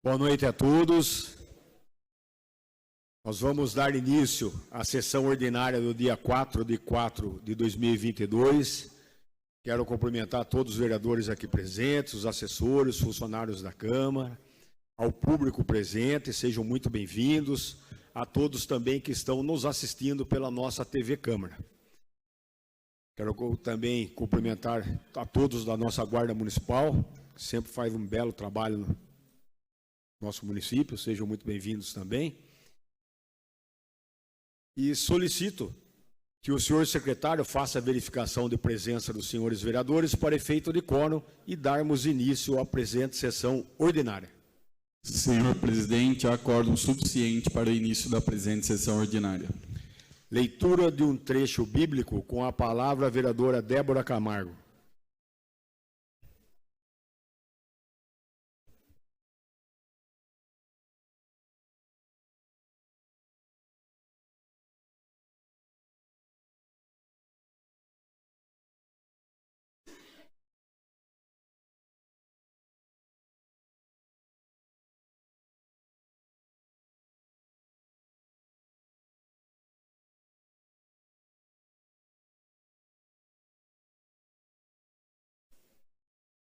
Boa noite a todos. Nós vamos dar início à sessão ordinária do dia 4 de 4 de 2022. Quero cumprimentar todos os vereadores aqui presentes, os assessores, os funcionários da Câmara, ao público presente, sejam muito bem-vindos, a todos também que estão nos assistindo pela nossa TV Câmara. Quero também cumprimentar a todos da nossa Guarda Municipal, que sempre faz um belo trabalho no nosso município, sejam muito bem-vindos também. E solicito que o senhor secretário faça a verificação de presença dos senhores vereadores para efeito de quórum e darmos início à presente sessão ordinária. Senhor presidente, há quórum suficiente para o início da presente sessão ordinária. Leitura de um trecho bíblico com a palavra a vereadora Débora Camargo.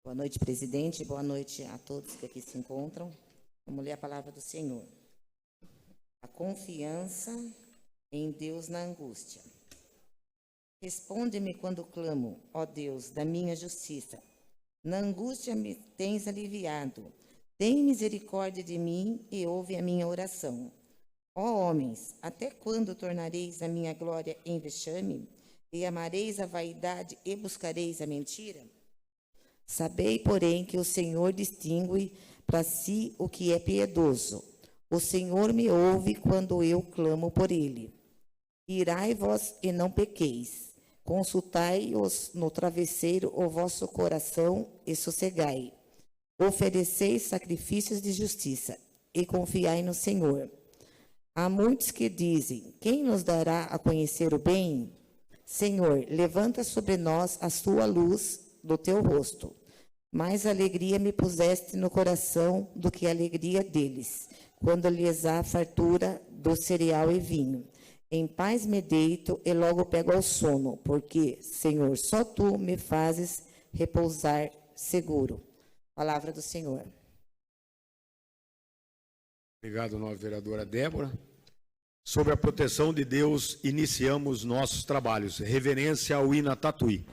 Boa noite, presidente. Boa noite a todos que aqui se encontram. Vamos ler a palavra do Senhor. A confiança em Deus na angústia. Responde-me quando clamo, ó Deus, da minha justiça. Na angústia me tens aliviado. Tem misericórdia de mim e ouve a minha oração. Ó homens, até quando tornareis a minha glória em vexame? E amareis a vaidade e buscareis a mentira? Sabei, porém, que o Senhor distingue para si o que é piedoso. O Senhor me ouve quando eu clamo por ele. Irai-vos e não pequeis. Consultai-os no travesseiro o vosso coração e sossegai. Ofereceis sacrifícios de justiça e confiai no Senhor. Há muitos que dizem, quem nos dará a conhecer o bem? Senhor, levanta sobre nós a sua luz do teu rosto. Mais alegria me puseste no coração do que a alegria deles, quando lhes há fartura do cereal e vinho. Em paz me deito e logo pego ao sono, porque, Senhor, só tu me fazes repousar seguro. Palavra do Senhor. Obrigado, nova vereadora Débora. Sobre a proteção de Deus, iniciamos nossos trabalhos. Reverência ao Ina Tatuí.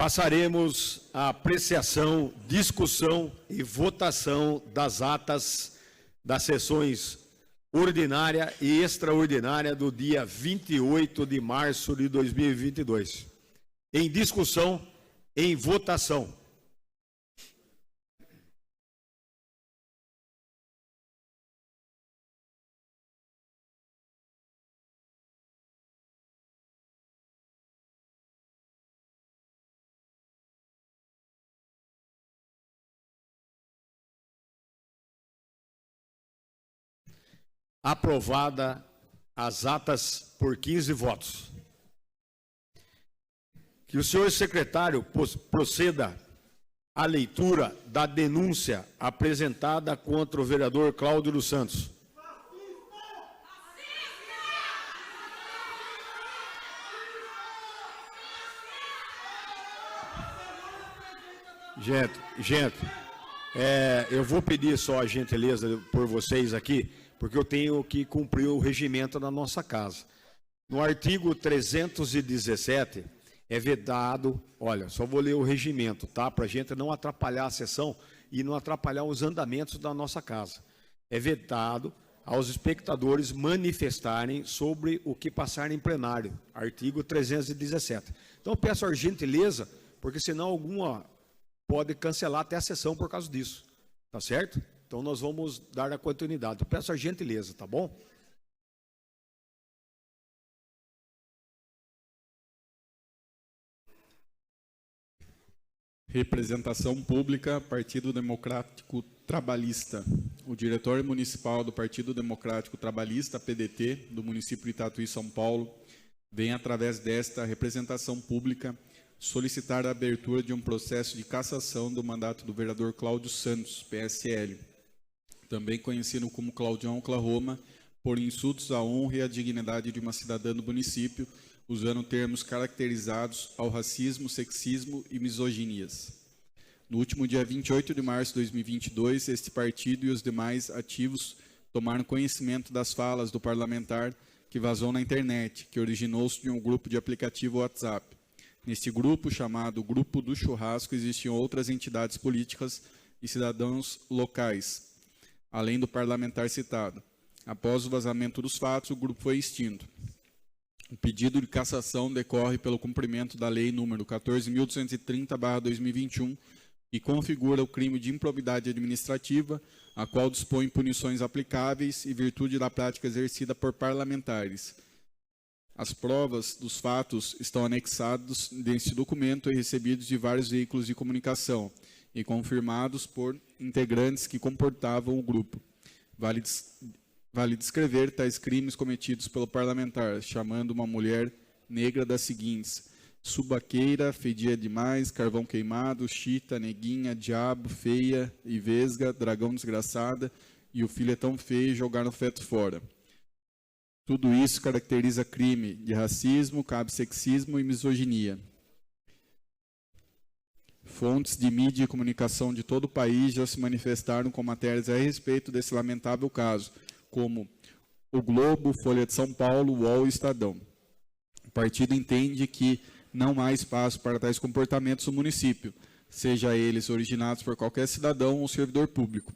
Passaremos à apreciação, discussão e votação das atas das sessões ordinária e extraordinária do dia 28 de março de 2022. Em discussão, em votação. Aprovada as atas por 15 votos. Que o senhor secretário proceda à leitura da denúncia apresentada contra o vereador Cláudio dos Santos. Gente, eu vou pedir só a gentileza por vocês aqui, porque eu tenho que cumprir o regimento da nossa casa. No artigo 317, é vedado, olha, só vou ler o regimento, tá? Para a gente não atrapalhar a sessão e não atrapalhar os andamentos da nossa casa. É vedado aos espectadores manifestarem sobre o que passar em plenário, artigo 317. Então, eu peço a gentileza, porque senão alguma pode cancelar até a sessão por causa disso, tá certo? Então, nós vamos dar a continuidade. Eu peço a gentileza, tá bom? Representação pública, Partido Democrático Trabalhista. O diretor municipal do Partido Democrático Trabalhista, PDT, do município de Tatuí, São Paulo, vem, através desta representação pública, solicitar a abertura de um processo de cassação do mandato do vereador Cláudio Santos, PSL, também conhecido como Claudião Oklahoma, por insultos à honra e à dignidade de uma cidadã do município, usando termos caracterizados ao racismo, sexismo e misoginias. No último dia 28 de março de 2022, este partido e os demais ativos tomaram conhecimento das falas do parlamentar que vazou na internet, que originou-se de um grupo de aplicativo WhatsApp. Neste grupo, chamado Grupo do Churrasco, existiam outras entidades políticas e cidadãos locais, além do parlamentar citado. Após o vazamento dos fatos, o grupo foi extinto. O pedido de cassação decorre pelo cumprimento da Lei nº 14.230/2021, que configura o crime de improbidade administrativa, a qual dispõe punições aplicáveis e virtude da prática exercida por parlamentares. As provas dos fatos estão anexados neste documento e recebidos de vários veículos de comunicação e confirmados por integrantes que comportavam o grupo. Vale descrever tais crimes cometidos pelo parlamentar, chamando uma mulher negra das seguintes: subaqueira, fedia demais, carvão queimado, chita, neguinha, diabo, feia e vesga, dragão desgraçada, e o filho é tão feio, jogar no feto fora. Tudo isso caracteriza crime de racismo, cabe sexismo e misoginia. Fontes de mídia e comunicação de todo o país já se manifestaram com matérias a respeito desse lamentável caso, como o Globo, Folha de São Paulo, UOL e Estadão. O partido entende que não há espaço para tais comportamentos no município, seja eles originados por qualquer cidadão ou servidor público.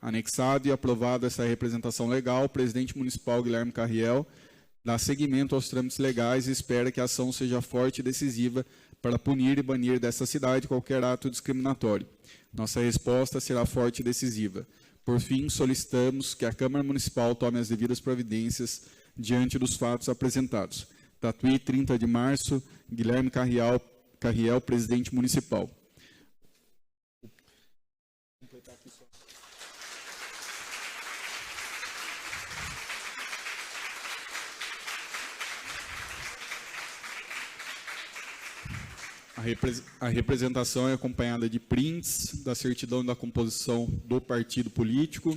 Anexado e aprovado essa representação legal, o presidente municipal Guilherme Carriel dá seguimento aos trâmites legais e espera que a ação seja forte e decisiva para punir e banir desta cidade qualquer ato discriminatório. Nossa resposta será forte e decisiva. Por fim, solicitamos que a Câmara Municipal tome as devidas providências diante dos fatos apresentados. Tatuí, 30 de março, Guilherme Carriel, presidente municipal. A representação é acompanhada de prints da certidão da composição do partido político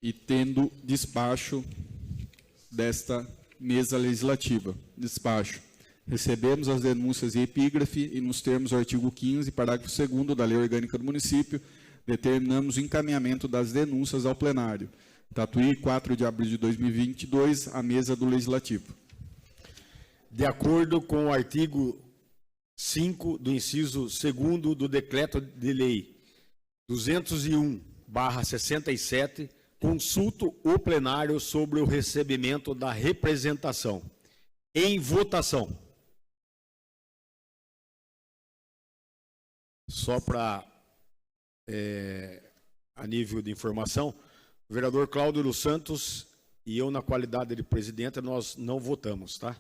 e tendo despacho desta mesa legislativa. Despacho. Recebemos as denúncias em epígrafe e, nos termos do artigo 15, parágrafo 2º da Lei Orgânica do Município, determinamos o encaminhamento das denúncias ao plenário. Tatuí, 4 de abril de 2022, à mesa do Legislativo. De acordo com o artigo 5 do inciso 2º do Decreto de Lei 201/67, consulto o plenário sobre o recebimento da representação. Em votação. Só para, a nível de informação, o vereador Cláudio dos Santos e eu, na qualidade de presidente, nós não votamos, tá?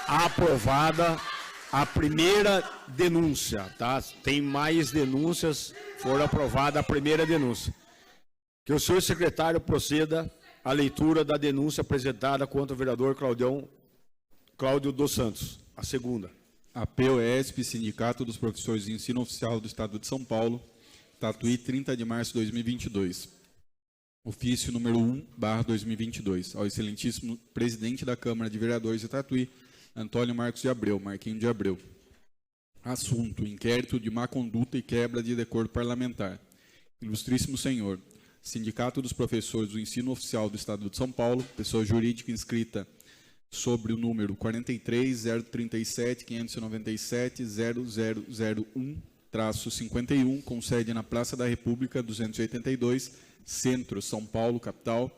aprovada a primeira denúncia, tá? Tem mais denúncias, for aprovada a primeira denúncia. Que o senhor secretário proceda à leitura da denúncia apresentada contra o vereador Cláudio dos Santos. A segunda. A POESP, Sindicato dos Professores de Ensino Oficial do Estado de São Paulo, Tatuí, 30 de março de 2022. Ofício número 1/2022. Ao excelentíssimo presidente da Câmara de Vereadores de Tatuí, Antônio Marcos de Abreu, Marquinho de Abreu. Assunto: inquérito de má conduta e quebra de decoro parlamentar. Ilustríssimo senhor, Sindicato dos Professores do Ensino Oficial do Estado de São Paulo, pessoa jurídica inscrita sobre o número 43.037.597.0001-51, com sede na Praça da República, 282, Centro, São Paulo, capital,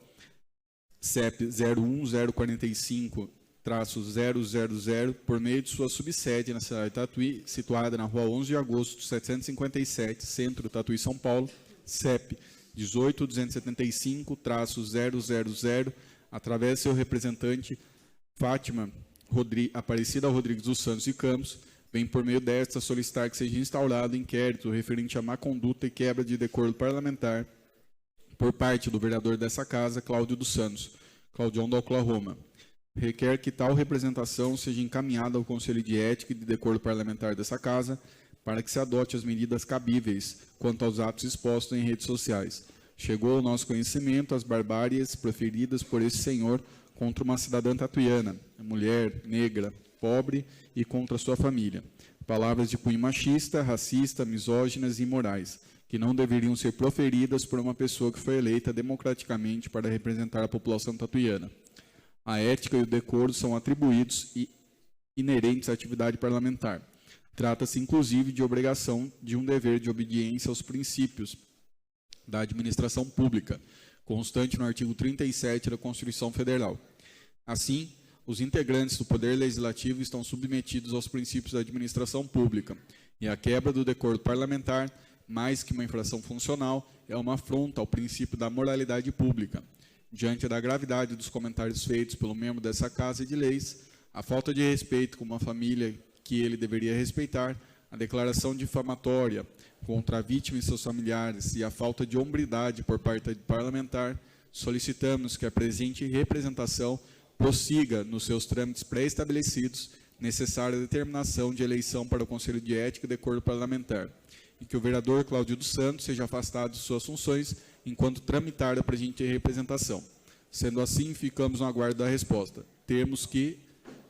CEP 01045-000, por meio de sua subsede na cidade de Tatuí, situada na rua 11 de agosto, 757, Centro, Tatuí, São Paulo, CEP 18.275-000, através de seu representante, Fátima Aparecida Rodrigues dos Santos e Campos, vem por meio desta solicitar que seja instaurado inquérito referente à má conduta e quebra de decoro parlamentar por parte do vereador dessa casa, Cláudio dos Santos, Claudião do Oklahoma. Requer que tal representação seja encaminhada ao Conselho de Ética e de Decoro Parlamentar dessa casa, para que se adote as medidas cabíveis quanto aos atos expostos em redes sociais. Chegou ao nosso conhecimento as barbáries proferidas por esse senhor contra uma cidadã tatuiana, mulher, negra, pobre e contra sua família. Palavras de cunho machista, racista, misóginas e imorais, que não deveriam ser proferidas por uma pessoa que foi eleita democraticamente para representar a população tatuiana. A ética e o decoro são atribuídos e inerentes à atividade parlamentar. Trata-se, inclusive, de obrigação de um dever de obediência aos princípios da administração pública, constante no artigo 37 da Constituição Federal. Assim, os integrantes do Poder Legislativo estão submetidos aos princípios da administração pública, e a quebra do decoro parlamentar, mais que uma infração funcional, é uma afronta ao princípio da moralidade pública. Diante da gravidade dos comentários feitos pelo membro dessa Casa de Leis, a falta de respeito com uma família que ele deveria respeitar, a declaração difamatória contra a vítima e seus familiares e a falta de hombridade por parte do parlamentar, solicitamos que a presente representação prossiga nos seus trâmites pré-estabelecidos, necessária determinação de eleição para o Conselho de Ética e Decoro Parlamentar, e que o vereador Cláudio dos Santos seja afastado de suas funções enquanto tramitar a presente representação. Sendo assim, ficamos no aguardo da resposta. Termos que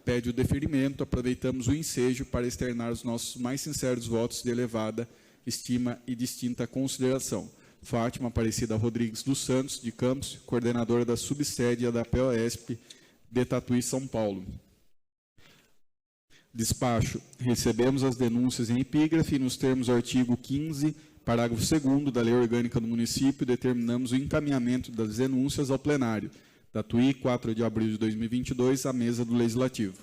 pede o deferimento, aproveitamos o ensejo para externar os nossos mais sinceros votos de elevada estima e distinta consideração. Fátima Aparecida Rodrigues dos Santos, de Campos, coordenadora da subsede da POESP de Tatuí, São Paulo. Despacho. Recebemos as denúncias em epígrafe e, nos termos do artigo 15, parágrafo 2º da Lei Orgânica do Município, determinamos o encaminhamento das denúncias ao plenário. Tatuí, 4 de abril de 2022, à mesa do Legislativo.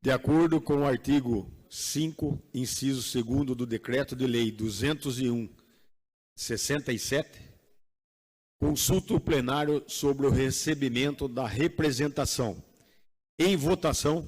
De acordo com o artigo 5, inciso 2º do Decreto de Lei 201/67, consulta o plenário sobre o recebimento da representação. Em votação.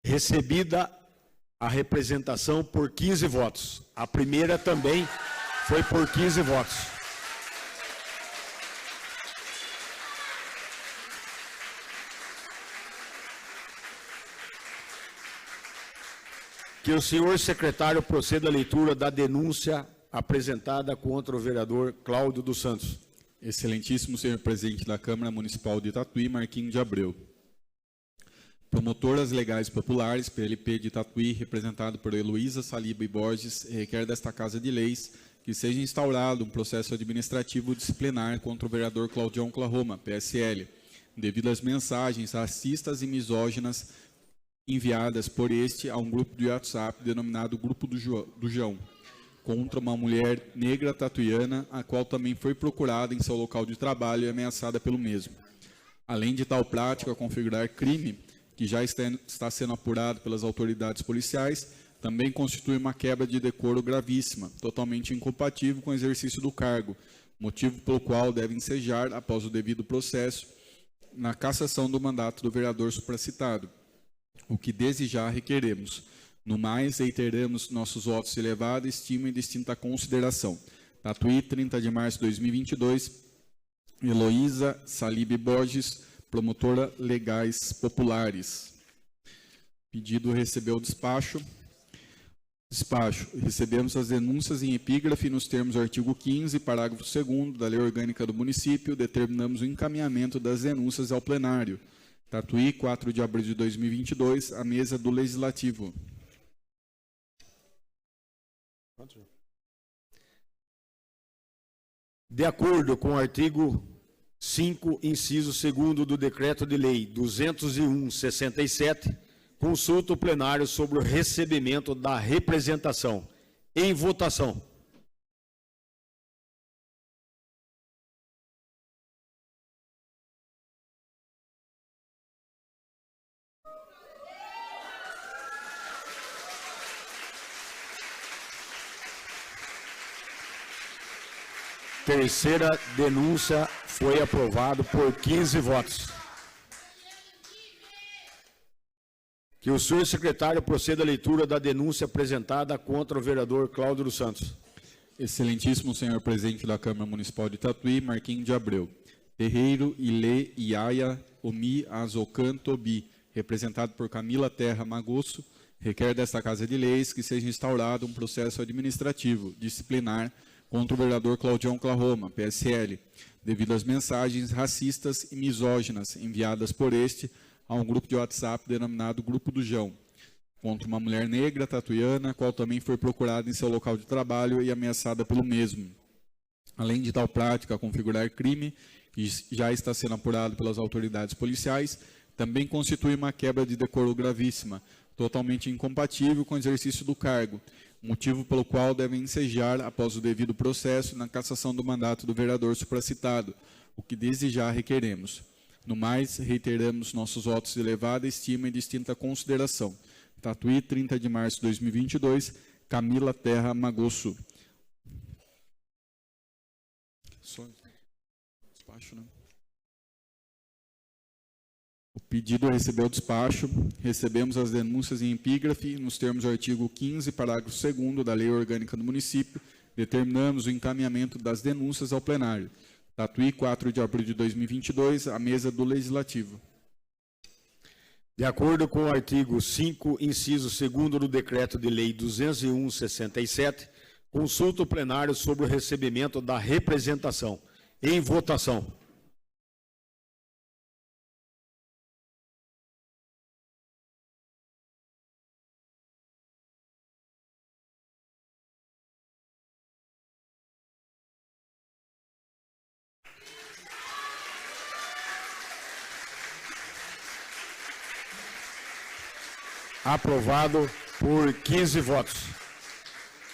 Recebida a representação por 15 votos. A primeira também foi por 15 votos. Que o senhor secretário proceda à leitura da denúncia apresentada contra o vereador Cláudio dos Santos. Excelentíssimo senhor presidente da Câmara Municipal de Tatuí, Marquinho de Abreu. Promotoras Legais Populares, PLP de Tatuí, representado por Heloísa Saliba e Borges, requer desta Casa de Leis que seja instaurado um processo administrativo disciplinar contra o vereador Claudião Oklahoma, PSL, devido às mensagens racistas e misóginas enviadas por este a um grupo de WhatsApp denominado Grupo do João, contra uma mulher negra tatuiana, a qual também foi procurada em seu local de trabalho e ameaçada pelo mesmo. Além de tal prática configurar crime, que já está sendo apurado pelas autoridades policiais, também constitui uma quebra de decoro gravíssima, totalmente incompatível com o exercício do cargo, motivo pelo qual deve ensejar, após o devido processo, na cassação do mandato do vereador supracitado, o que desde já requeremos. No mais, reiteramos nossos votos de elevada estima e distinta consideração. Tatuí, 30 de março de 2022, Heloísa Salib Borges, promotora Legais Populares. Pedido recebeu despacho. Despacho. Recebemos as denúncias em epígrafe nos termos do artigo 15, parágrafo 2º da Lei Orgânica do Município, determinamos o encaminhamento das denúncias ao plenário. Tatuí, 4 de abril de 2022, à mesa do Legislativo. De acordo com o artigo 5, inciso 2º do Decreto de Lei 201/67, consulta o plenário sobre o recebimento da representação. Em votação. Terceira denúncia foi aprovado por 15 votos. Que o senhor secretário proceda à leitura da denúncia apresentada contra o vereador Cláudio dos Santos. Excelentíssimo senhor presidente da Câmara Municipal de Tatuí, Marquinhos de Abreu. Terreiro Ile Iaia Omi Azocan Tobi, representado por Camila Terra Magosso, requer desta Casa de Leis que seja instaurado um processo administrativo disciplinar contra o vereador Claudião Clarroma, PSL, devido às mensagens racistas e misóginas enviadas por este a um grupo de WhatsApp denominado Grupo do Jão, contra uma mulher negra tatuiana, a qual também foi procurada em seu local de trabalho e ameaçada pelo mesmo. Além de tal prática configurar crime, que já está sendo apurado pelas autoridades policiais, também constitui uma quebra de decoro gravíssima, totalmente incompatível com o exercício do cargo, motivo pelo qual devem ensejar, após o devido processo, na cassação do mandato do vereador supracitado, o que desde já requeremos. No mais, reiteramos nossos votos de elevada estima e distinta consideração. Tatuí, 30 de março de 2022, Camila Terra Magosso. Despacho, né? O pedido recebeu despacho. Recebemos as denúncias em epígrafe nos termos do artigo 15, parágrafo 2º da Lei Orgânica do Município. Determinamos o encaminhamento das denúncias ao plenário. Tatuí, 4 de abril de 2022, à mesa do Legislativo. De acordo com o artigo 5, inciso 2º do Decreto de Lei 201/67, consulta o plenário sobre o recebimento da representação. Em votação. Aprovado por 15 votos.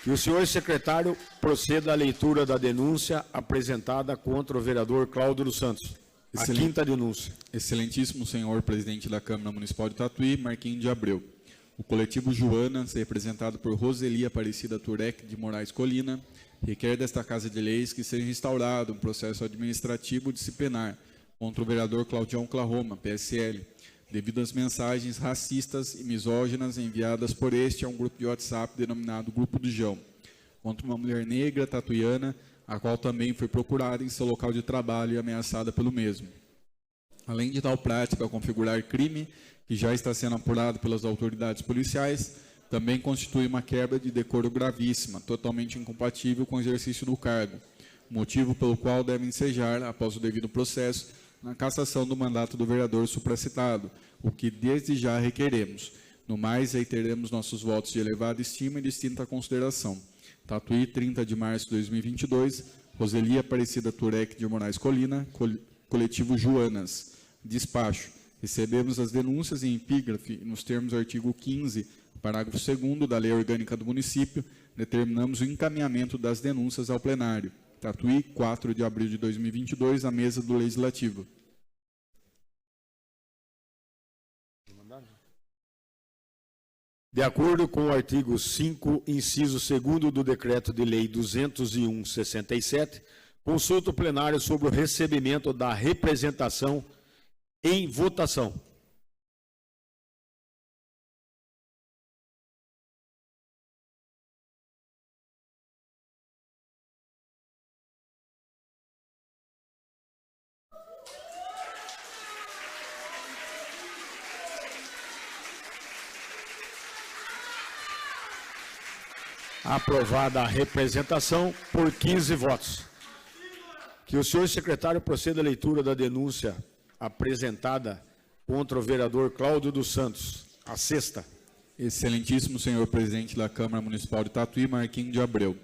Que o senhor secretário proceda à leitura da denúncia apresentada contra o vereador Cláudio dos Santos. A quinta denúncia. Excelentíssimo senhor presidente da Câmara Municipal de Tatuí, Marquinhos de Abreu. O coletivo Joanas, representado por Roseli Aparecida Turek de Moraes Colina, requer desta Casa de Leis que seja instaurado um processo administrativo disciplinar contra o vereador Claudião Clarroma, PSL, devido às mensagens racistas e misóginas enviadas por este a um grupo de WhatsApp denominado Grupo do Jão, contra uma mulher negra tatuiana, a qual também foi procurada em seu local de trabalho e ameaçada pelo mesmo. Além de tal prática configurar crime, que já está sendo apurado pelas autoridades policiais, também constitui uma quebra de decoro gravíssima, totalmente incompatível com o exercício do cargo, motivo pelo qual deve ensejar, após o devido processo, na cassação do mandato do vereador supracitado, o que desde já requeremos. No mais, reiteramos nossos votos de elevada estima e distinta consideração. Tatuí, 30 de março de 2022, Roseli Aparecida Turek de Moraes Colina, coletivo Joanas. Despacho. Recebemos as denúncias em epígrafe nos termos do artigo 15, Parágrafo 2º da Lei Orgânica do Município, determinamos o encaminhamento das denúncias ao plenário. Tatuí, 4 de abril de 2022, à mesa do Legislativo. De acordo com o artigo 5, inciso 2º do Decreto de Lei 201/67, consulta o plenário sobre o recebimento da representação em votação. Aprovada a representação por 15 votos. Que o senhor secretário proceda à leitura da denúncia apresentada contra o vereador Cláudio dos Santos, a sexta. Excelentíssimo senhor presidente da Câmara Municipal de Tatuí, Marquinhos de Abreu.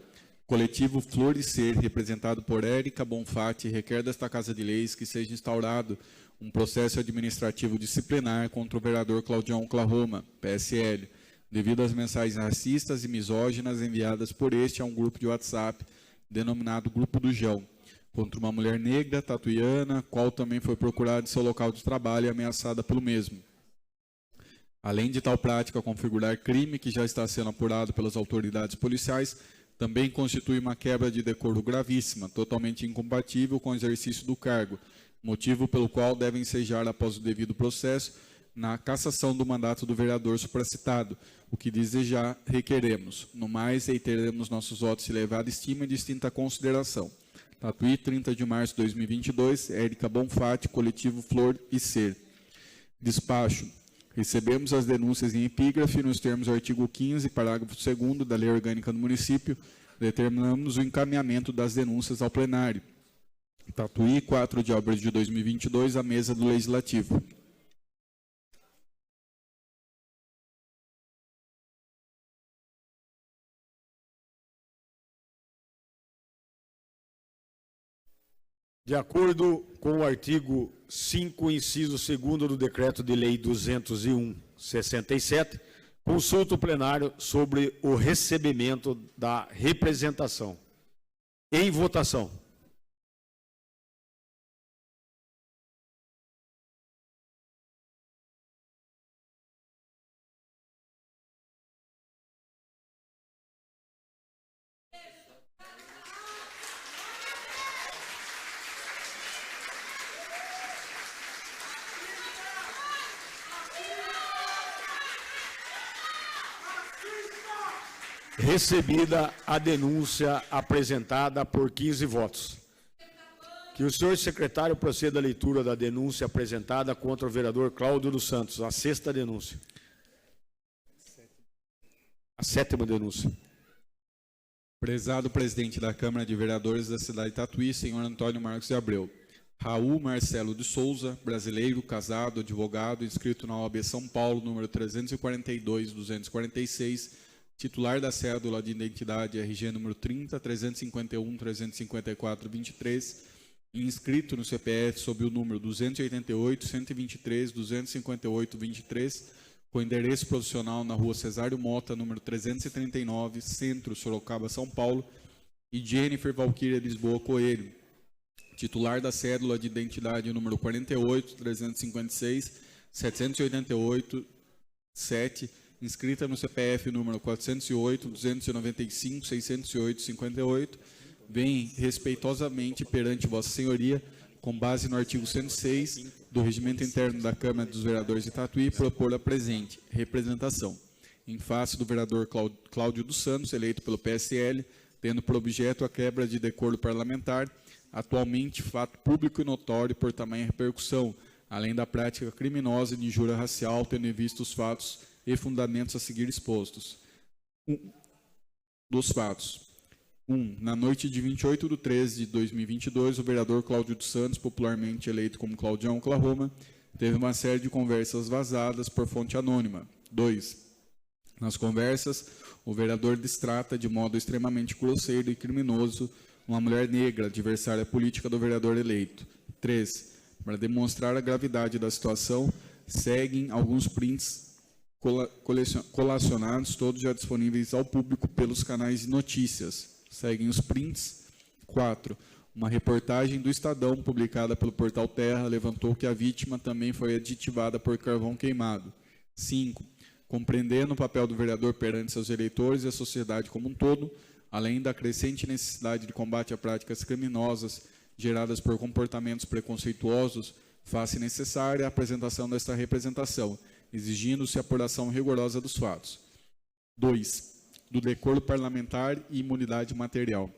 Coletivo Florescer, representado por Érica Bonfatti, requer desta Casa de Leis que seja instaurado um processo administrativo disciplinar contra o vereador Claudião Claroma, PSL, devido às mensagens racistas e misóginas enviadas por este a um grupo de WhatsApp, denominado Grupo do Jão, contra uma mulher negra, tatuiana, qual também foi procurada em seu local de trabalho e ameaçada pelo mesmo. Além de tal prática configurar crime que já está sendo apurado pelas autoridades policiais, também constitui uma quebra de decoro gravíssima, totalmente incompatível com o exercício do cargo, motivo pelo qual devem ensejar após o devido processo na cassação do mandato do vereador supracitado, o que desejar requeremos. No mais, reiteramos nossos votos de elevada estima e distinta consideração. Tatuí, 30 de março de 2022, Érica Bonfatti, Coletivo Flor e Ser. Despacho. Recebemos as denúncias em epígrafe nos termos do artigo 15, parágrafo 2º da Lei Orgânica do Município, determinamos o encaminhamento das denúncias ao plenário. Tatuí, 4 de abril de 2022, à mesa do Legislativo. De acordo com o artigo 5, inciso 2º do Decreto de Lei 201/67, consulta o plenário sobre o recebimento da representação. Em votação. Recebida a denúncia apresentada por 15 votos. Que o senhor secretário proceda à leitura da denúncia apresentada contra o vereador Cláudio dos Santos, a sexta denúncia. A sétima denúncia. Prezado presidente da Câmara de Vereadores da cidade de Tatuí, senhor Antônio Marcos de Abreu. Raul Marcelo de Souza, brasileiro, casado, advogado, inscrito na OAB São Paulo, número 342-246, titular da cédula de identidade RG número 30-351-354-23, e inscrito no CPF sob o número 288-123-258-23, com endereço profissional na rua Cesário Mota, número 339, Centro, Sorocaba, São Paulo, e Jennifer Valquíria Lisboa Coelho, titular da cédula de identidade número 48-356-788-7, inscrita no CPF número 408-295-608-58, vem respeitosamente perante Vossa Senhoria, com base no artigo 106 do Regimento Interno da Câmara dos Vereadores de Tatuí, propor a presente representação, em face do vereador Cláudio dos Santos, eleito pelo PSL, tendo por objeto a quebra de decoro parlamentar, atualmente fato público e notório por tamanha repercussão, além da prática criminosa de injúria racial, tendo em vista os fatos e fundamentos a seguir expostos. Dos fatos. 1. Na noite de 28/13/2022, o vereador Cláudio dos Santos, popularmente eleito como Claudião Claroma, teve uma série de conversas vazadas por fonte anônima. 2. Nas conversas, o vereador destrata de modo extremamente grosseiro e criminoso uma mulher negra, adversária política do vereador eleito. 3. Para demonstrar a gravidade da situação, seguem alguns prints colacionados, todos já disponíveis ao público pelos canais de notícias. Seguem os prints. 4. Uma reportagem do Estadão, publicada pelo Portal Terra, levantou que a vítima também foi aditivada por carvão queimado. 5. Compreendendo o papel do vereador perante seus eleitores e a sociedade como um todo, além da crescente necessidade de combate a práticas criminosas geradas por comportamentos preconceituosos, faz-se necessária a apresentação desta representação, exigindo-se a apuração rigorosa dos fatos. 2. Do decoro parlamentar e imunidade material.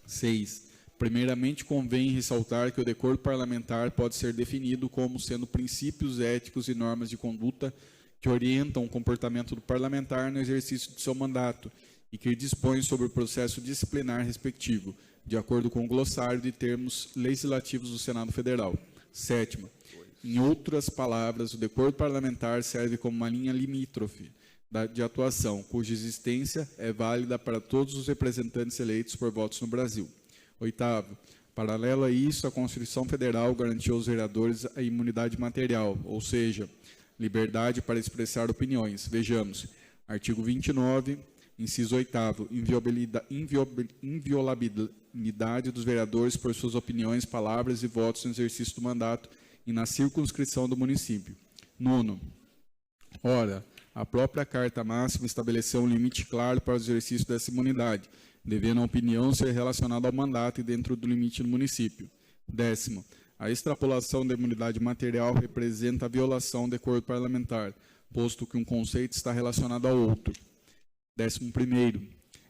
6. Primeiramente, convém ressaltar que o decoro parlamentar pode ser definido como sendo princípios éticos e normas de conduta que orientam o comportamento do parlamentar no exercício de seu mandato e que dispõem sobre o processo disciplinar respectivo, de acordo com o glossário de termos legislativos do Senado Federal. 7. Em outras palavras, o decoro parlamentar serve como uma linha limítrofe de atuação, cuja existência é válida para todos os representantes eleitos por votos no Brasil. 8. Paralelo a isso, a Constituição Federal garantiu aos vereadores a imunidade material, ou seja, liberdade para expressar opiniões. Vejamos, artigo 29, inciso 8º, inviolabilidade dos vereadores por suas opiniões, palavras e votos no exercício do mandato e na circunscrição do município. 9. Ora, a própria Carta Máxima estabeleceu um limite claro para o exercício dessa imunidade, devendo a opinião ser relacionada ao mandato e dentro do limite do município. 10. A extrapolação da imunidade material representa a violação do decoro parlamentar, posto que um conceito está relacionado ao outro. 11.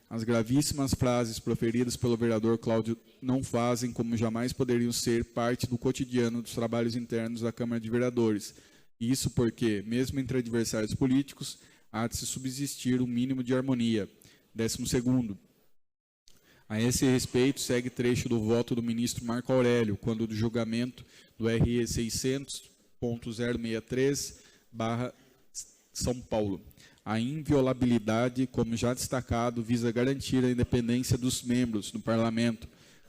As gravíssimas frases proferidas pelo vereador Cláudio não fazem, como jamais poderiam ser, parte do cotidiano dos trabalhos internos da Câmara de Vereadores. Isso porque, mesmo entre adversários políticos, há de se subsistir um mínimo de harmonia. 12. A esse respeito, segue trecho do voto do ministro Marco Aurélio, quando do julgamento do RE 600.063/São Paulo. A inviolabilidade, como já destacado, visa garantir a independência dos membros do Parlamento,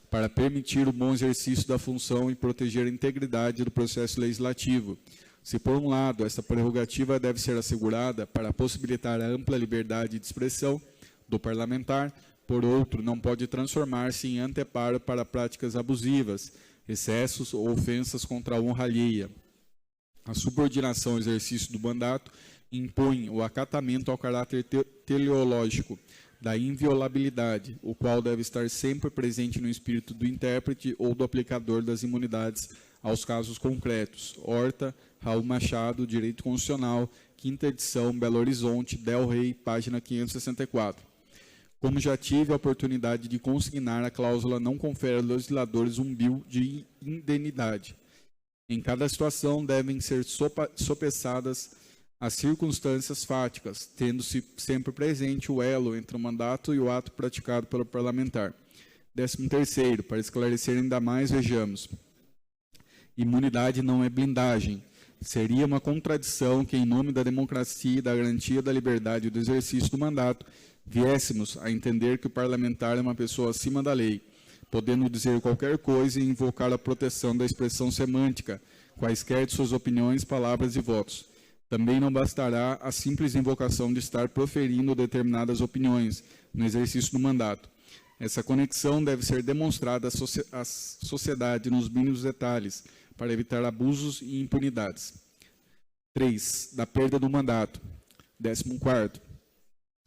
para permitir o bom exercício da função e proteger a integridade do processo legislativo. Se, por um lado, essa prerrogativa deve ser assegurada para possibilitar a ampla liberdade de expressão do parlamentar, por outro, não pode transformar-se em anteparo para práticas abusivas, excessos ou ofensas contra a honra alheia. A subordinação ao exercício do mandato impõe o acatamento ao caráter teleológico da inviolabilidade, o qual deve estar sempre presente no espírito do intérprete ou do aplicador das imunidades aos casos concretos. Horta, Raul Machado, Direito Constitucional, 5ª edição, Belo Horizonte, Del Rey, página 564. Como já tive a oportunidade de consignar, a cláusula não confere aos legisladores um bio de indenidade. Em cada situação devem ser sopesadas as circunstâncias fáticas, tendo-se sempre presente o elo entre o mandato e o ato praticado pelo parlamentar. 13º, para esclarecer ainda mais, vejamos. Imunidade não é blindagem. Seria uma contradição que, em nome da democracia e da garantia da liberdade do exercício do mandato, viéssemos a entender que o parlamentar é uma pessoa acima da lei, podendo dizer qualquer coisa e invocar a proteção da expressão semântica, quaisquer de suas opiniões, palavras e votos. Também não bastará a simples invocação de estar proferindo determinadas opiniões no exercício do mandato. Essa conexão deve ser demonstrada à sociedade nos mínimos detalhes, para evitar abusos e impunidades. 3. Da perda do mandato. 14º.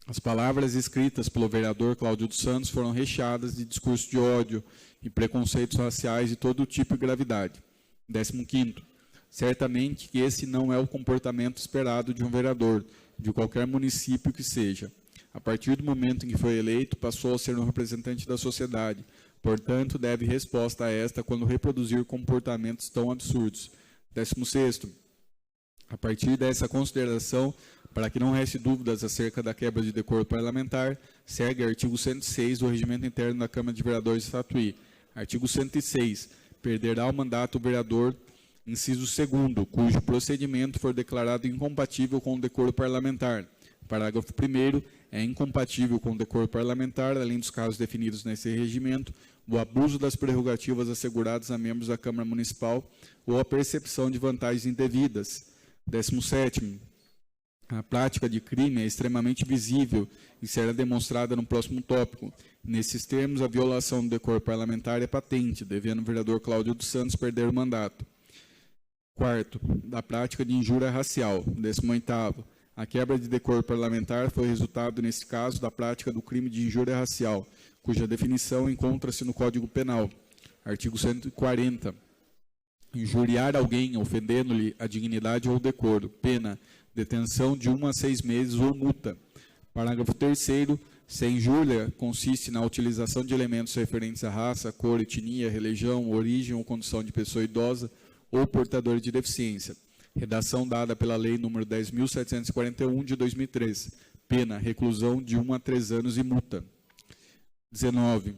As palavras escritas pelo vereador Cláudio dos Santos foram recheadas de discurso de ódio e preconceitos raciais de todo tipo e gravidade. 15º. Certamente que esse não é o comportamento esperado de um vereador, de qualquer município que seja. A partir do momento em que foi eleito, passou a ser um representante da sociedade. Portanto, deve resposta a esta quando reproduzir comportamentos tão absurdos. 16º. A partir dessa consideração, para que não reste dúvidas acerca da quebra de decoro parlamentar, segue o artigo 106 do Regimento Interno da Câmara de Vereadores de Tatuí. Artigo 106. Perderá o mandato o vereador, inciso 2º, cujo procedimento for declarado incompatível com o decoro parlamentar. Parágrafo 1º. É incompatível com o decoro parlamentar, além dos casos definidos nesse regimento, o abuso das prerrogativas asseguradas a membros da Câmara Municipal ou a percepção de vantagens indevidas. 17º. A prática de crime é extremamente visível e será demonstrada no próximo tópico. Nesses termos, a violação do decoro parlamentar é patente, devendo o vereador Cláudio dos Santos perder o mandato. Quarto, da prática de injúria racial. 18º, a quebra de decoro parlamentar foi resultado, nesse caso, da prática do crime de injúria racial, cuja definição encontra-se no Código Penal. Artigo 140. Injuriar alguém, ofendendo-lhe a dignidade ou o decoro. Pena, detenção de 1 a 6 meses ou multa. Parágrafo 3º. Se a injúria consiste na utilização de elementos referentes à raça, cor, etnia, religião, origem ou condição de pessoa idosa ou portadora de deficiência. Redação dada pela Lei nº 10.741, de 2003. Pena, reclusão de 1 a 3 anos e multa. 19.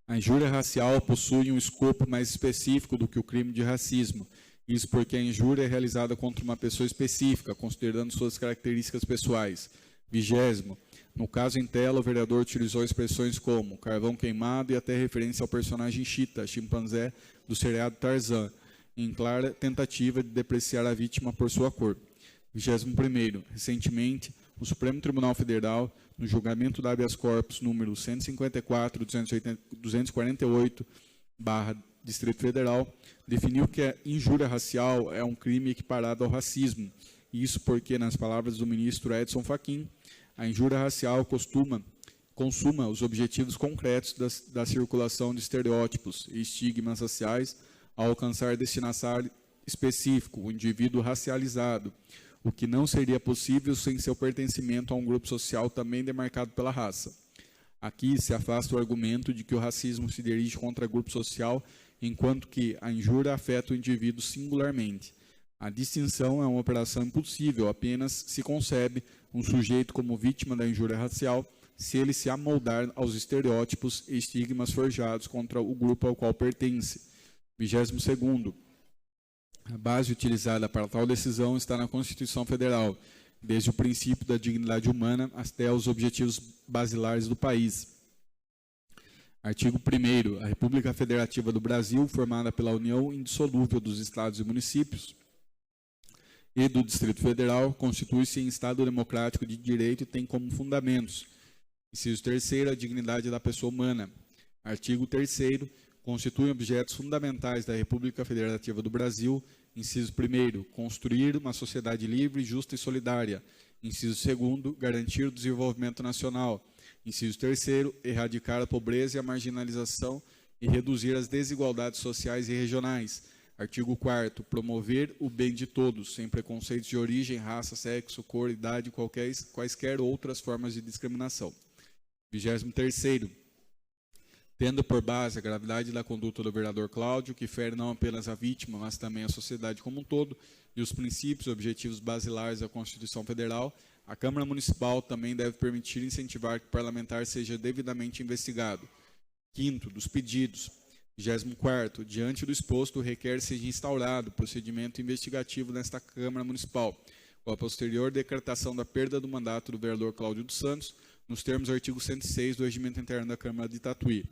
A injúria racial possui um escopo mais específico do que o crime de racismo. Isso porque a injúria é realizada contra uma pessoa específica, considerando suas características pessoais. 20º. No caso em tela, o vereador utilizou expressões como carvão queimado e até referência ao personagem Cheetah, chimpanzé do seriado Tarzan, em clara tentativa de depreciar a vítima por sua cor. 21º. Recentemente, o Supremo Tribunal Federal, no julgamento do habeas corpus número 154.248/Distrito Federal, definiu que a injúria racial é um crime equiparado ao racismo. Isso porque, nas palavras do ministro Edson Fachin, a injúria racial consuma os objetivos concretos da circulação de estereótipos e estigmas raciais ao alcançar destinatário específico, o indivíduo racializado, o que não seria possível sem seu pertencimento a um grupo social também demarcado pela raça. Aqui se afasta o argumento de que o racismo se dirige contra grupo social, enquanto que a injúria afeta o indivíduo singularmente. A distinção é uma operação impossível, apenas se concebe um sujeito como vítima da injúria racial se ele se amoldar aos estereótipos e estigmas forjados contra o grupo ao qual pertence. 22º. A base utilizada para tal decisão está na Constituição Federal, desde o princípio da dignidade humana até os objetivos basilares do país. Artigo 1º. A República Federativa do Brasil, formada pela união indissolúvel dos Estados e municípios e do Distrito Federal, constitui-se em Estado democrático de direito e tem como fundamentos: inciso 3º, a dignidade da pessoa humana. Artigo 3º. Constituem objetos fundamentais da República Federativa do Brasil, inciso 1º, construir uma sociedade livre, justa e solidária. Inciso 2º, garantir o desenvolvimento nacional. Inciso 3º, erradicar a pobreza e a marginalização e reduzir as desigualdades sociais e regionais. Artigo 4º, promover o bem de todos, sem preconceitos de origem, raça, sexo, cor, idade, quaisquer outras formas de discriminação. 23º, tendo por base a gravidade da conduta do vereador Cláudio, que fere não apenas a vítima, mas também a sociedade como um todo, e os princípios e objetivos basilares da Constituição Federal, a Câmara Municipal também deve permitir e incentivar que o parlamentar seja devidamente investigado. 5º, dos pedidos. 24º, diante do exposto, requer seja instaurado procedimento investigativo nesta Câmara Municipal, com a posterior decretação da perda do mandato do vereador Cláudio dos Santos, nos termos do artigo 106 do Regimento Interno da Câmara de Tatuí.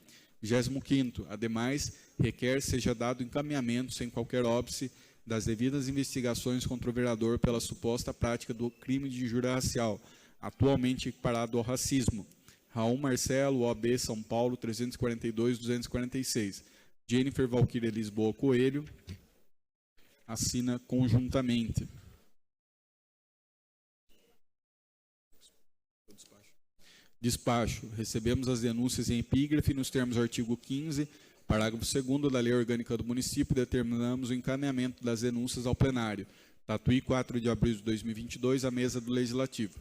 25º, ademais, requer seja dado encaminhamento, sem qualquer óbice, das devidas investigações contra o vereador pela suposta prática do crime de injúria racial, atualmente equiparado ao racismo. Raul Marcelo, OAB São Paulo, 342-246. Jennifer Valquíria Lisboa Coelho, assina conjuntamente. Despacho. Recebemos as denúncias em epígrafe nos termos do artigo 15, parágrafo 2º da Lei Orgânica do Município, determinamos o encaminhamento das denúncias ao plenário. Tatuí, 4 de abril de 2022, à mesa do Legislativo.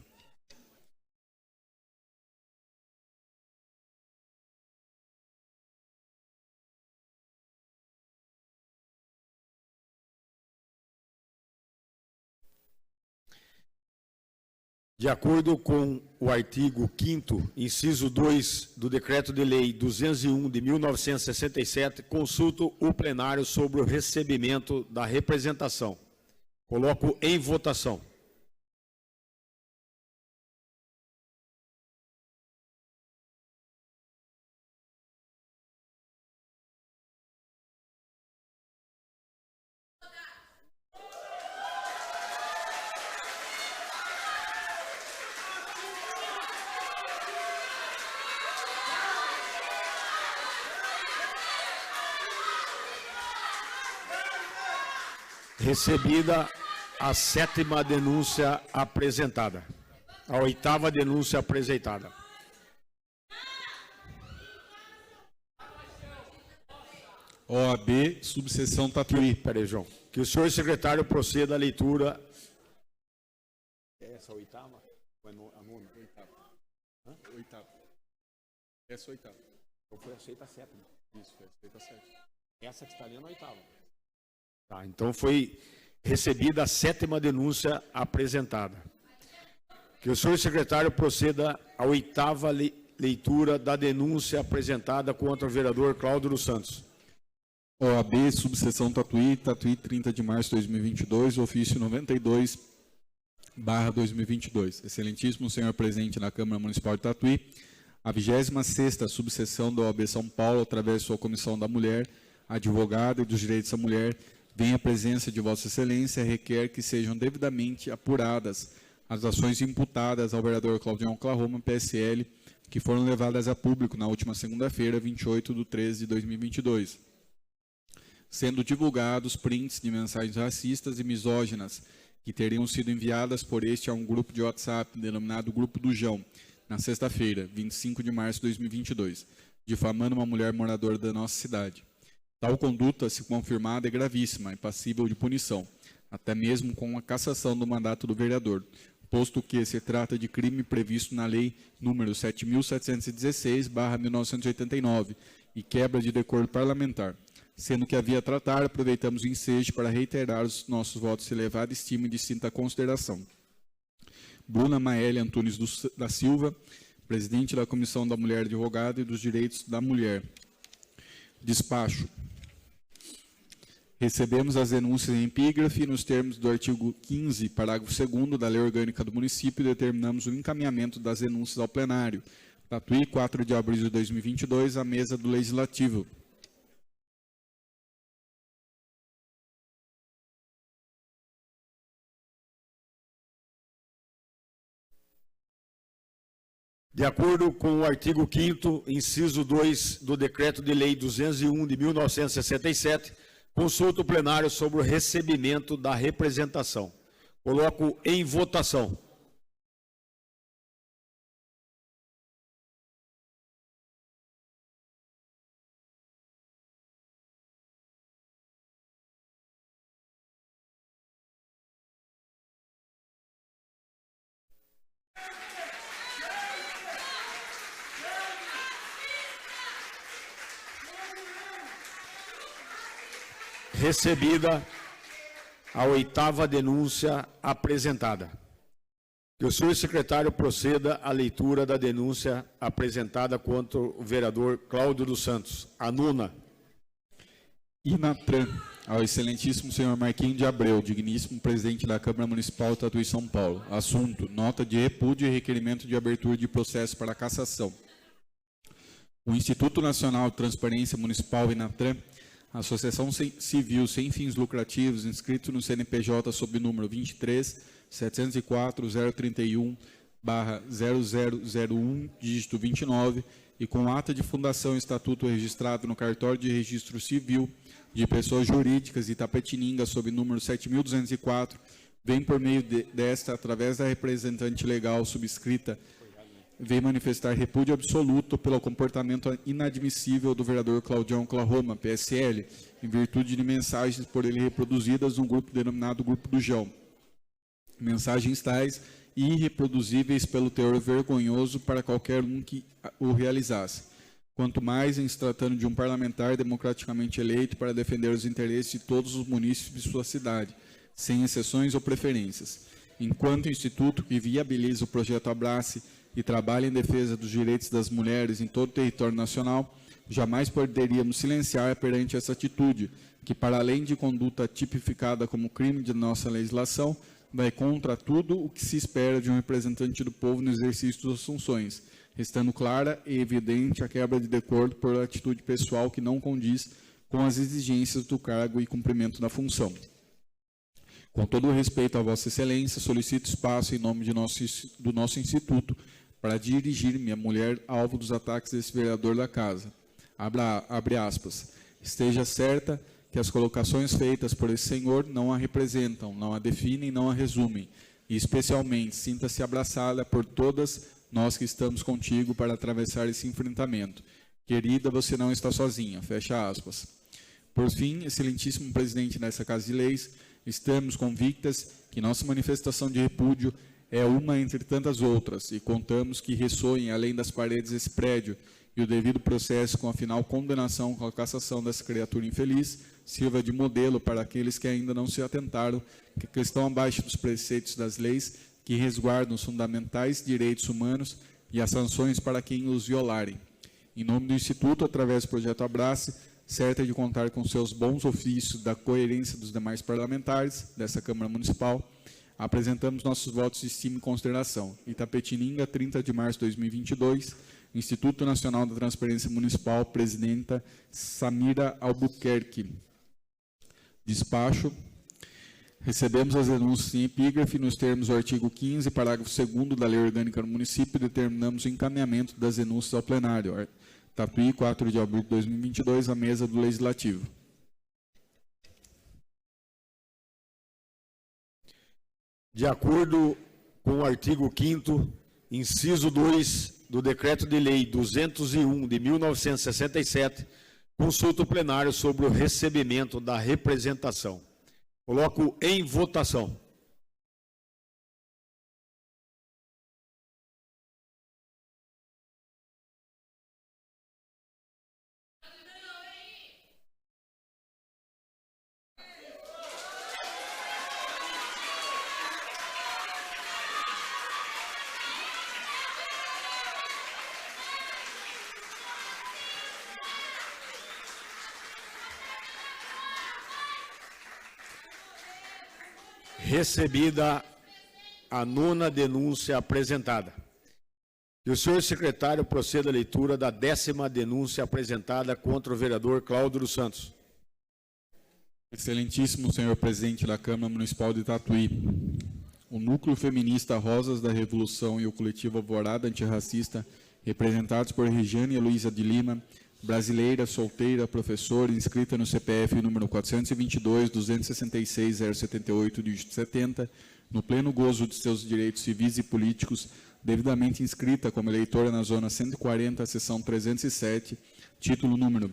De acordo com o artigo 5º, inciso 2 do Decreto de Lei 201 de 1967, consulto o plenário sobre o recebimento da representação. Coloco em votação. Recebida a 7ª denúncia apresentada. A 8ª denúncia apresentada. OAB, subseção Tatuí. Peraí, João. Que o senhor secretário proceda à leitura. Essa 8ª? A 9ª? 8ª. Essa 8ª. Então foi aceita a 7ª. Isso, foi aceita a 7ª. Essa que está ali é na 8ª. Tá, então foi recebida a 7ª denúncia apresentada. Que o senhor secretário proceda à 8ª leitura da denúncia apresentada contra o vereador Cláudio dos Santos. OAB, subseção Tatuí, 30 de março de 2022, ofício 92/2022. Excelentíssimo senhor presidente na Câmara Municipal de Tatuí, a 26ª subseção da OAB São Paulo, através de sua Comissão da Mulher, Advogada e dos Direitos da Mulher, vem à presença de Vossa Excelência, requer que sejam devidamente apuradas as ações imputadas ao vereador Claudião Clarroma, PSL, que foram levadas a público na última segunda-feira, 28/13/2022. Sendo divulgados prints de mensagens racistas e misóginas que teriam sido enviadas por este a um grupo de WhatsApp denominado Grupo do João, na sexta-feira, 25 de março de 2022, difamando uma mulher moradora da nossa cidade. Tal conduta, se confirmada, é gravíssima e passível de punição, até mesmo com a cassação do mandato do vereador, posto que se trata de crime previsto na Lei número 7.716/1989 e quebra de decoro parlamentar. Sendo que havia a tratar, aproveitamos o ensejo para reiterar os nossos votos de elevada estima e distinta consideração. Bruna Maeli Antunes da Silva, presidente da Comissão da Mulher Advogada e dos Direitos da Mulher. Despacho. Recebemos as denúncias em epígrafe e nos termos do artigo 15, parágrafo 2º da Lei Orgânica do Município, determinamos o encaminhamento das denúncias ao plenário. Tatuí, 4 de abril de 2022, à mesa do Legislativo. De acordo com o artigo 5º, inciso 2 do Decreto de Lei 201 de 1967, consulta o plenário sobre o recebimento da representação. Coloco em votação. Recebida a 8ª denúncia apresentada. Que o senhor secretário proceda à leitura da denúncia apresentada contra o vereador Cláudio dos Santos. A 9ª. Inatran, ao excelentíssimo senhor Marquinhos de Abreu, digníssimo presidente da Câmara Municipal de Tatuí, São Paulo. Assunto: nota de repúdio e requerimento de abertura de processo para cassação. O Instituto Nacional de Transparência Municipal, Inatran, associação civil sem fins lucrativos, inscrito no CNPJ sob número 23.704.031/0001, dígito 29, e com ata de fundação e estatuto registrado no cartório de registro civil de pessoas jurídicas de Itapetininga sob número 7.204, vem por meio desta, através da representante legal subscrita, vem manifestar repúdio absoluto pelo comportamento inadmissível do vereador Claudião Clarroma, PSL, em virtude de mensagens por ele reproduzidas num grupo denominado Grupo do João. Mensagens tais irreproduzíveis pelo teor vergonhoso para qualquer um que o realizasse. Quanto mais em se tratando de um parlamentar democraticamente eleito para defender os interesses de todos os munícipes de sua cidade, sem exceções ou preferências. Enquanto instituto que viabiliza o projeto Abrace e trabalha em defesa dos direitos das mulheres em todo o território nacional, jamais poderíamos silenciar perante essa atitude, que, para além de conduta tipificada como crime de nossa legislação, vai contra tudo o que se espera de um representante do povo no exercício das funções, restando clara e evidente a quebra de decoro por atitude pessoal que não condiz com as exigências do cargo e cumprimento da função. Com todo o respeito a Vossa Excelência, solicito espaço em nome do nosso Instituto para dirigir-me à mulher alvo dos ataques desse vereador da casa. Abre aspas. Esteja certa que as colocações feitas por esse senhor não a representam, não a definem, não a resumem, e especialmente sinta-se abraçada por todas nós que estamos contigo para atravessar esse enfrentamento. Querida, você não está sozinha, fecha aspas. Por fim, excelentíssimo presidente dessa Casa de Leis, estamos convictas que nossa manifestação de repúdio é uma entre tantas outras e contamos que ressoem além das paredes desse prédio e o devido processo com a final condenação com a cassação dessa criatura infeliz sirva de modelo para aqueles que ainda não se atentaram que estão abaixo dos preceitos das leis que resguardam os fundamentais direitos humanos e as sanções para quem os violarem. Em nome do Instituto, através do Projeto Abrace, certa de contar com seus bons ofícios da coerência dos demais parlamentares dessa Câmara Municipal, apresentamos nossos votos de estima e consideração. Itapetininga, 30 de março de 2022, Instituto Nacional da Transparência Municipal, Presidenta Samira Albuquerque. Despacho. Recebemos as denúncias em epígrafe nos termos do artigo 15, parágrafo 2º da Lei Orgânica do Município, e determinamos o encaminhamento das denúncias ao plenário. Tatuí, 4 de abril de 2022, à mesa do Legislativo. De acordo com o artigo 5º, inciso 2 do Decreto de Lei 201 de 1967, consulta o plenário sobre o recebimento da representação. Coloco em votação. Recebida a 9ª denúncia apresentada. Que o senhor secretário proceda à leitura da 10ª denúncia apresentada contra o vereador Cláudio dos Santos. Excelentíssimo senhor presidente da Câmara Municipal de Tatuí, o Núcleo Feminista Rosas da Revolução e o Coletivo Alvorada Antirracista, representados por Regiane Luísa de Lima, brasileira, solteira, professora, inscrita no CPF número 422-266-078 de 70, no pleno gozo de seus direitos civis e políticos, devidamente inscrita como eleitora na zona 140, seção 307, título número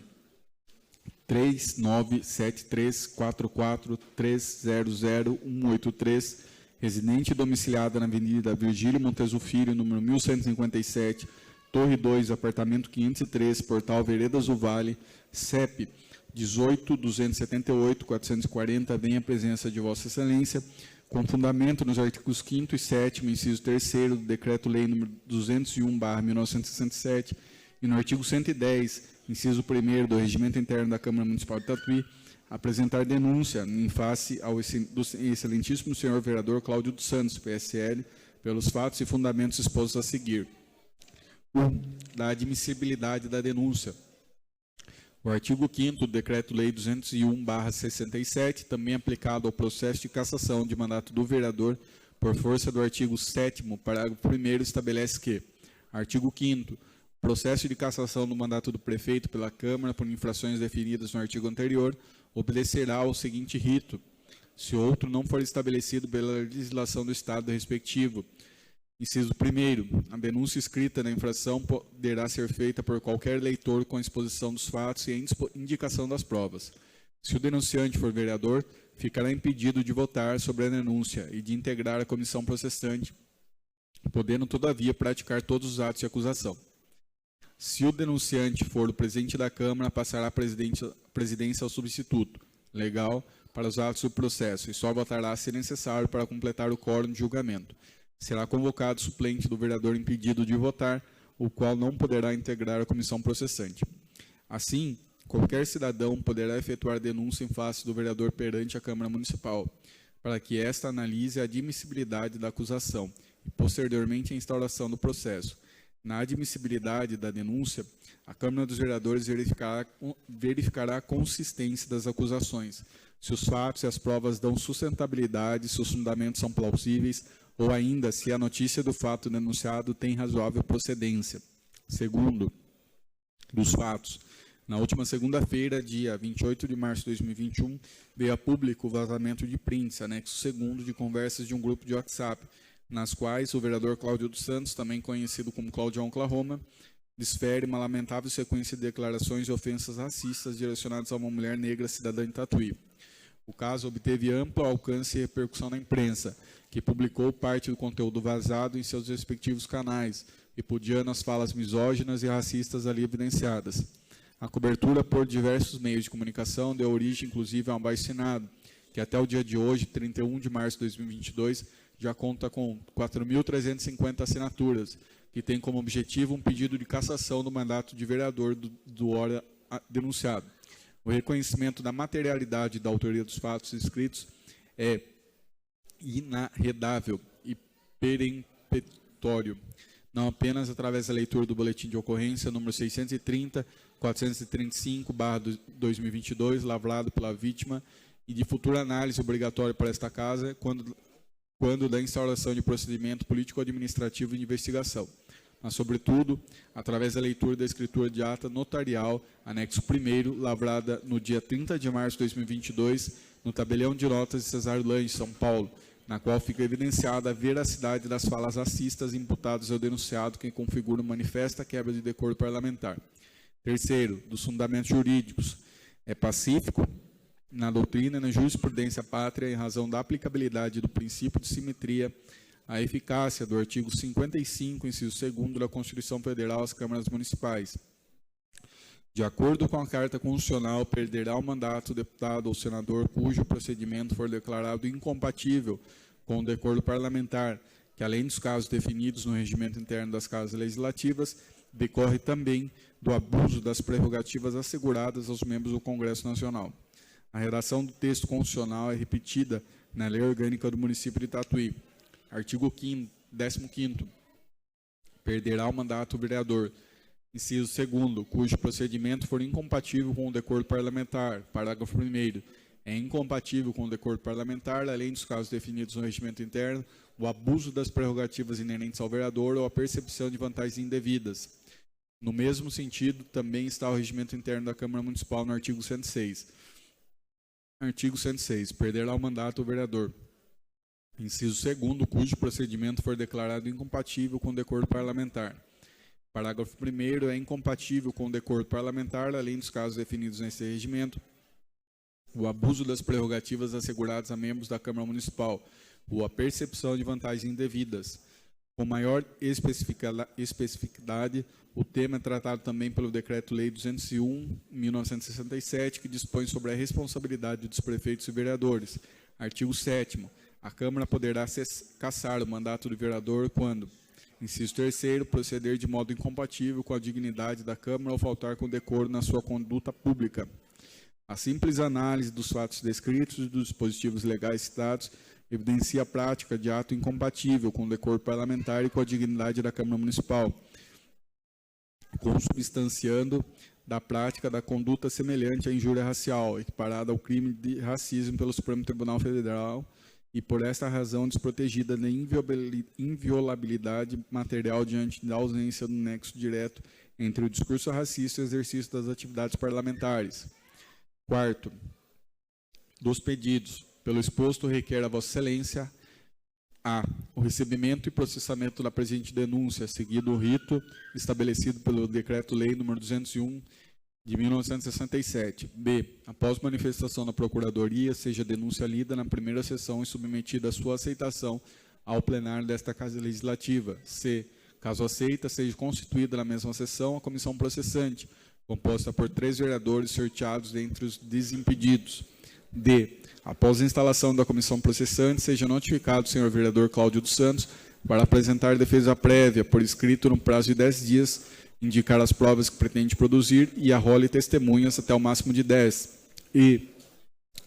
397344300183, residente domiciliada na Avenida Virgílio Montezu Filho, número 1157, Torre 2, apartamento 503, Portal Veredas do Vale, CEP 18.278.440, vem a presença de Vossa Excelência, com fundamento nos artigos 5º e 7º, inciso 3º do Decreto-Lei nº 201/1967 e no artigo 110, inciso 1º do Regimento Interno da Câmara Municipal de Tatuí, apresentar denúncia em face ao excelentíssimo senhor vereador Cláudio dos Santos, PSL, pelos fatos e fundamentos expostos a seguir. 1. Da admissibilidade da denúncia. O artigo 5º do Decreto-Lei 201/67, também aplicado ao processo de cassação de mandato do vereador, por força do artigo 7º, parágrafo 1º, estabelece que, artigo 5º, processo de cassação do mandato do prefeito pela Câmara por infrações definidas no artigo anterior, obedecerá ao seguinte rito, se outro não for estabelecido pela legislação do Estado respectivo. Inciso 1º, a denúncia escrita na infração poderá ser feita por qualquer leitor com a exposição dos fatos e a indicação das provas. Se o denunciante for vereador, ficará impedido de votar sobre a denúncia e de integrar a comissão processante, podendo, todavia, praticar todos os atos de acusação. Se o denunciante for o presidente da Câmara, passará a presidência ao substituto, legal, para os atos do processo, e só votará se necessário para completar o quórum de julgamento. Será convocado suplente do vereador impedido de votar, o qual não poderá integrar a comissão processante. Assim, qualquer cidadão poderá efetuar denúncia em face do vereador perante a Câmara Municipal, para que esta analise a admissibilidade da acusação e, posteriormente, a instauração do processo. Na admissibilidade da denúncia, a Câmara dos Vereadores verificará a consistência das acusações, se os fatos e as provas dão sustentabilidade, se os fundamentos são plausíveis, ou ainda se a notícia do fato denunciado tem razoável procedência. Segundo, dos fatos, Na última segunda-feira, dia 28 de março de 2021, veio a público o vazamento de prints, anexo 2º de conversas de um grupo de WhatsApp, nas quais o vereador Cláudio dos Santos, também conhecido como Claudião Oklahoma, desfere uma lamentável sequência de declarações e ofensas racistas direcionadas a uma mulher negra cidadã de Tatuí. O caso obteve amplo alcance e repercussão na imprensa, que publicou parte do conteúdo vazado em seus respectivos canais, repudiando as falas misóginas e racistas ali evidenciadas. A cobertura por diversos meios de comunicação deu origem, inclusive, a um abaixo-assinado, que até o dia de hoje, 31 de março de 2022, já conta com 4.350 assinaturas, que tem como objetivo um pedido de cassação do mandato de vereador do ora denunciado. O reconhecimento da materialidade da autoria dos fatos escritos é inarredável e peremptório, não apenas através da leitura do boletim de ocorrência número 630/435/2022, lavrado pela vítima, e de futura análise obrigatória para esta casa, quando da instauração de procedimento político-administrativo de investigação, mas, sobretudo, através da leitura da escritura de ata notarial, anexo 1º, lavrada no dia 30 de março de 2022, no tabelião de notas de Cesário Lange, São Paulo, na qual fica evidenciada a veracidade das falas racistas imputadas ao denunciado, que configura manifesta quebra de decoro parlamentar. Terceiro, dos fundamentos jurídicos, é pacífico na doutrina e na jurisprudência pátria, em razão da aplicabilidade do princípio de simetria, a eficácia do artigo 55, inciso 2º da Constituição Federal às câmaras municipais. De acordo com a Carta Constitucional, perderá o mandato o deputado ou senador cujo procedimento for declarado incompatível com o decoro parlamentar, que, além dos casos definidos no regimento interno das casas legislativas, decorre também do abuso das prerrogativas asseguradas aos membros do Congresso Nacional. A redação do texto constitucional é repetida na Lei Orgânica do Município de Tatuí. Artigo 15º. Perderá o mandato o vereador, inciso 2º, cujo procedimento for incompatível com o decoro parlamentar. Parágrafo 1º. É incompatível com o decoro parlamentar, além dos casos definidos no regimento interno, o abuso das prerrogativas inerentes ao vereador ou a percepção de vantagens indevidas. No mesmo sentido, também está o regimento interno da Câmara Municipal no artigo 106. Artigo 106. Perderá o mandato o vereador, inciso 2º, cujo procedimento for declarado incompatível com o decoro parlamentar. Parágrafo 1º. É incompatível com o decoro parlamentar, além dos casos definidos nesse regimento, o abuso das prerrogativas asseguradas a membros da Câmara Municipal ou a percepção de vantagens indevidas. Com maior especificidade, o tema é tratado também pelo Decreto-Lei 201/1967, que dispõe sobre a responsabilidade dos prefeitos e vereadores. Artigo 7º. A Câmara poderá cassar o mandato do vereador quando, inciso 3º, proceder de modo incompatível com a dignidade da Câmara ou faltar com decoro na sua conduta pública. A simples análise dos fatos descritos e dos dispositivos legais citados evidencia a prática de ato incompatível com o decoro parlamentar e com a dignidade da Câmara Municipal, consubstanciando da prática da conduta semelhante à injúria racial, equiparada ao crime de racismo pelo Supremo Tribunal Federal, e por esta razão desprotegida da inviolabilidade material diante da ausência do nexo direto entre o discurso racista e o exercício das atividades parlamentares. Quarto, dos pedidos, pelo exposto, requer a Vossa Excelência a. O recebimento e processamento da presente denúncia, seguido o rito estabelecido pelo Decreto-Lei nº 201, de 1967. B. Após manifestação da Procuradoria, seja a denúncia lida na primeira sessão e submetida à sua aceitação ao plenário desta Casa Legislativa. C. Caso aceita, seja constituída na mesma sessão a comissão processante, composta por 3 vereadores sorteados dentre os desimpedidos. D. Após a instalação da comissão processante, seja notificado o senhor vereador Cláudio dos Santos para apresentar defesa prévia, por escrito, no prazo de 10 dias, indicar as provas que pretende produzir e arrole testemunhas até o máximo de 10. E,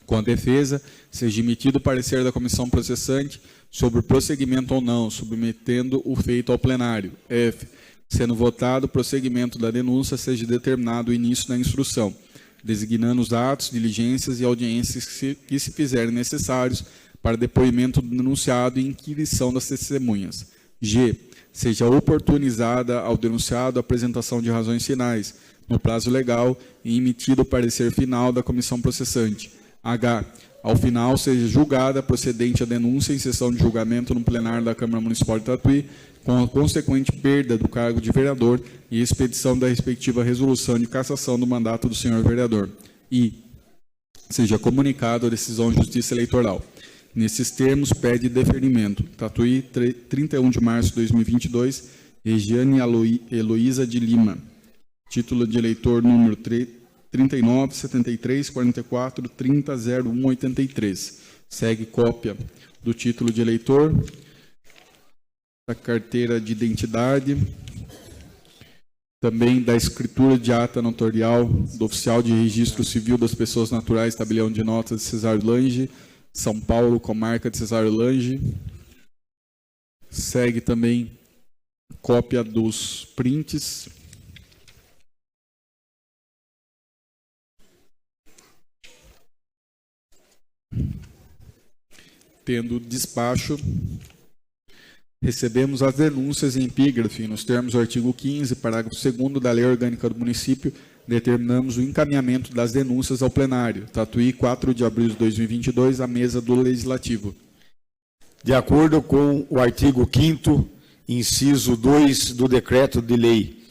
com a defesa, seja emitido o parecer da comissão processante sobre o prosseguimento ou não, submetendo o feito ao plenário. F. Sendo votado o prosseguimento da denúncia, seja determinado o início da instrução, designando os atos, diligências e audiências que se fizerem necessários para depoimento do denunciado e inquirição das testemunhas. G. Seja oportunizada ao denunciado a apresentação de razões finais, no prazo legal e emitido o parecer final da comissão processante. H. Ao final, seja julgada procedente a denúncia em sessão de julgamento no plenário da Câmara Municipal de Tatuí, com a consequente perda do cargo de vereador e expedição da respectiva resolução de cassação do mandato do senhor vereador. I. Seja comunicado a decisão de justiça eleitoral. Nesses termos, pede deferimento. Tatuí, 31 de março de 2022, Regiane Heloísa de Lima. Título de eleitor número 39 73 44 30 01 83. Segue cópia do título de eleitor, da carteira de identidade, também da escritura de ata notarial do oficial de registro civil das pessoas naturais, tabelião de notas de Cesário Lange, São Paulo, comarca de Cesário Lange. Segue também cópia dos prints. Tendo despacho, recebemos as denúncias em epígrafe, nos termos do artigo 15, parágrafo 2º da Lei Orgânica do Município, determinamos o encaminhamento das denúncias ao plenário. Tatuí, 4 de abril de 2022, à mesa do Legislativo. De acordo com o artigo 5º, inciso 2 do Decreto de Lei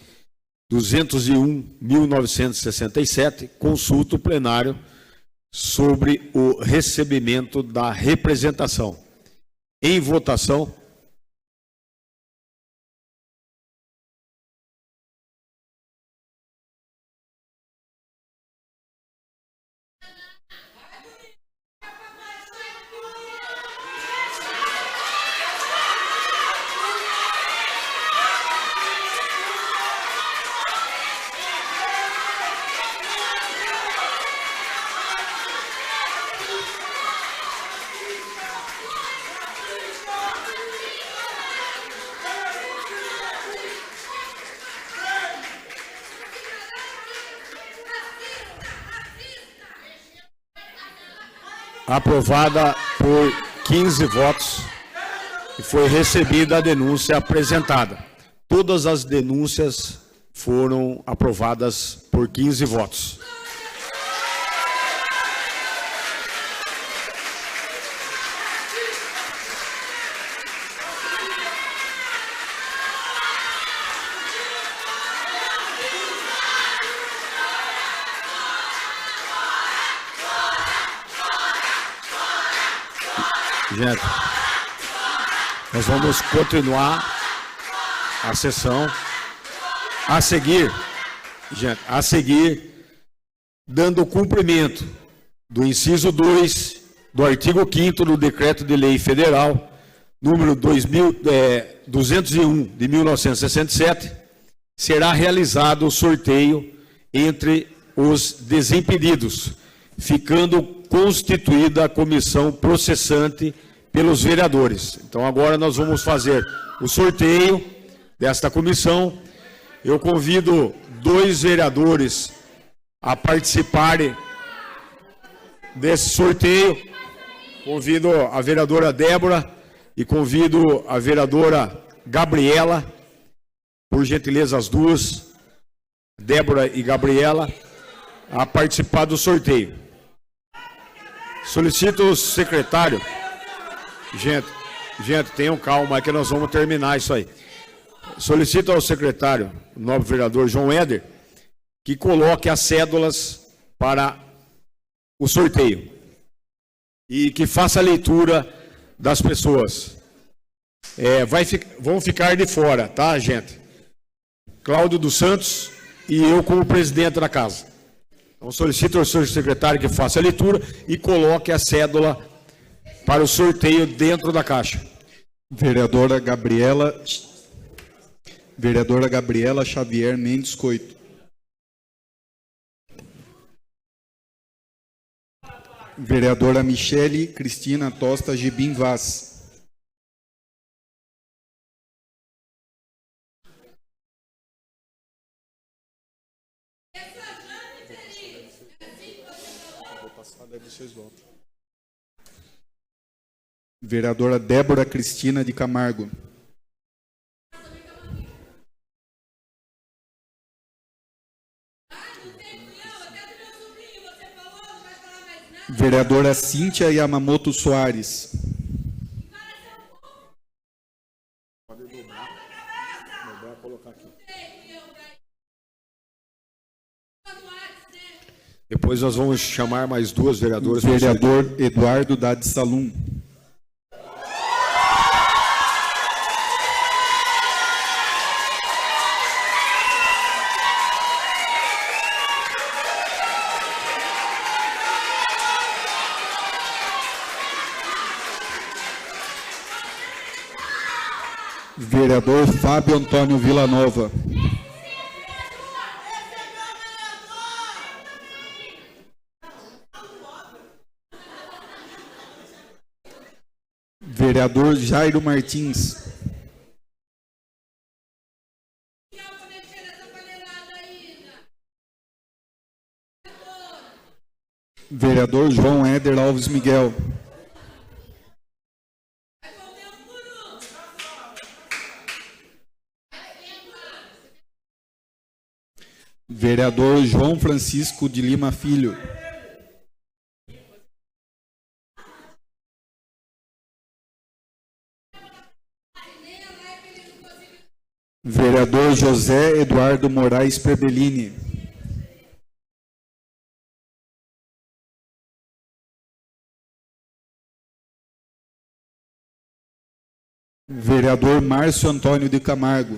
201/1967, consulta o plenário sobre o recebimento da representação. Em votação. Aprovada por 15 votos e foi recebida a denúncia apresentada. Todas as denúncias foram aprovadas por 15 votos. Gente, nós vamos continuar a sessão. A seguir, dando cumprimento do inciso 2 do artigo 5º do Decreto de Lei Federal, número 201 de 1967, será realizado o sorteio entre os desimpedidos, ficando constituída a comissão processante pelos vereadores. Então agora nós vamos fazer o sorteio desta comissão. Eu convido 2 vereadores a participarem desse sorteio. Convido a vereadora Débora e convido a vereadora Gabriela, por gentileza as duas, Débora e Gabriela, a participar do sorteio. Solicito o secretário. Gente, tenham calma que nós vamos terminar isso aí. Solicito ao secretário, o nobre vereador João Éder, que coloque as cédulas para o sorteio e que faça a leitura das pessoas. Vão ficar de fora, tá, gente? Cláudio dos Santos e eu como presidente da casa. Então, solicito ao senhor secretário que faça a leitura e coloque a cédula para o sorteio dentro da caixa. Vereadora Gabriela Xavier Mendes Coito. Vereadora Michele Cristina Tosta Gibim Vaz. Vereadora Débora Cristina de Camargo. Vereadora Cíntia Yamamoto Soares. Pode dobrar, colocar aqui. Depois nós vamos chamar mais duas vereadoras. Vereador Eduardo Dade Salum. Vereador Fábio Antônio Villanova. Vereador Jairo Martins. Vereador João Éder Alves Miguel. Vereador João Francisco de Lima Filho. Vereador José Eduardo Moraes Perbellini. Vereador Márcio Antônio de Camargo.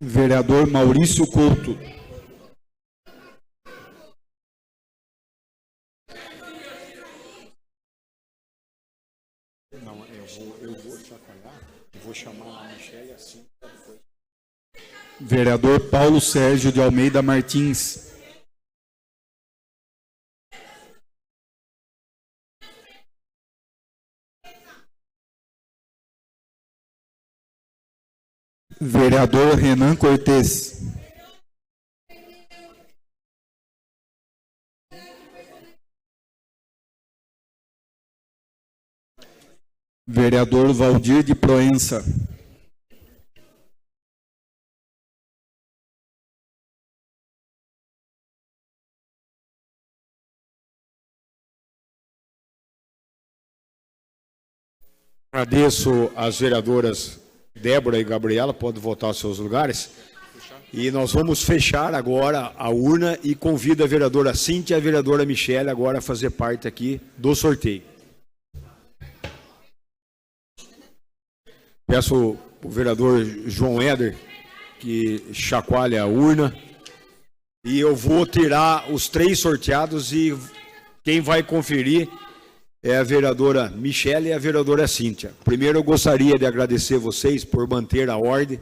Vereador Maurício Couto. Não, eu vou chacoalhar, eu vou chamar a Michele assim depois. Vereador Paulo Sérgio de Almeida Martins. Vereador Renan Cortes. Vereador Valdir de Proença. Agradeço às vereadoras Débora e Gabriela, podem voltar aos seus lugares. E nós vamos fechar agora a urna e convido a vereadora Cíntia e a vereadora Michele agora a fazer parte aqui do sorteio. Peço o vereador João Éder que chacoalhe a urna. E eu vou tirar os 3 sorteados e quem vai conferir é a vereadora Michele e a vereadora Cíntia. Primeiro eu gostaria de agradecer vocês por manter a ordem.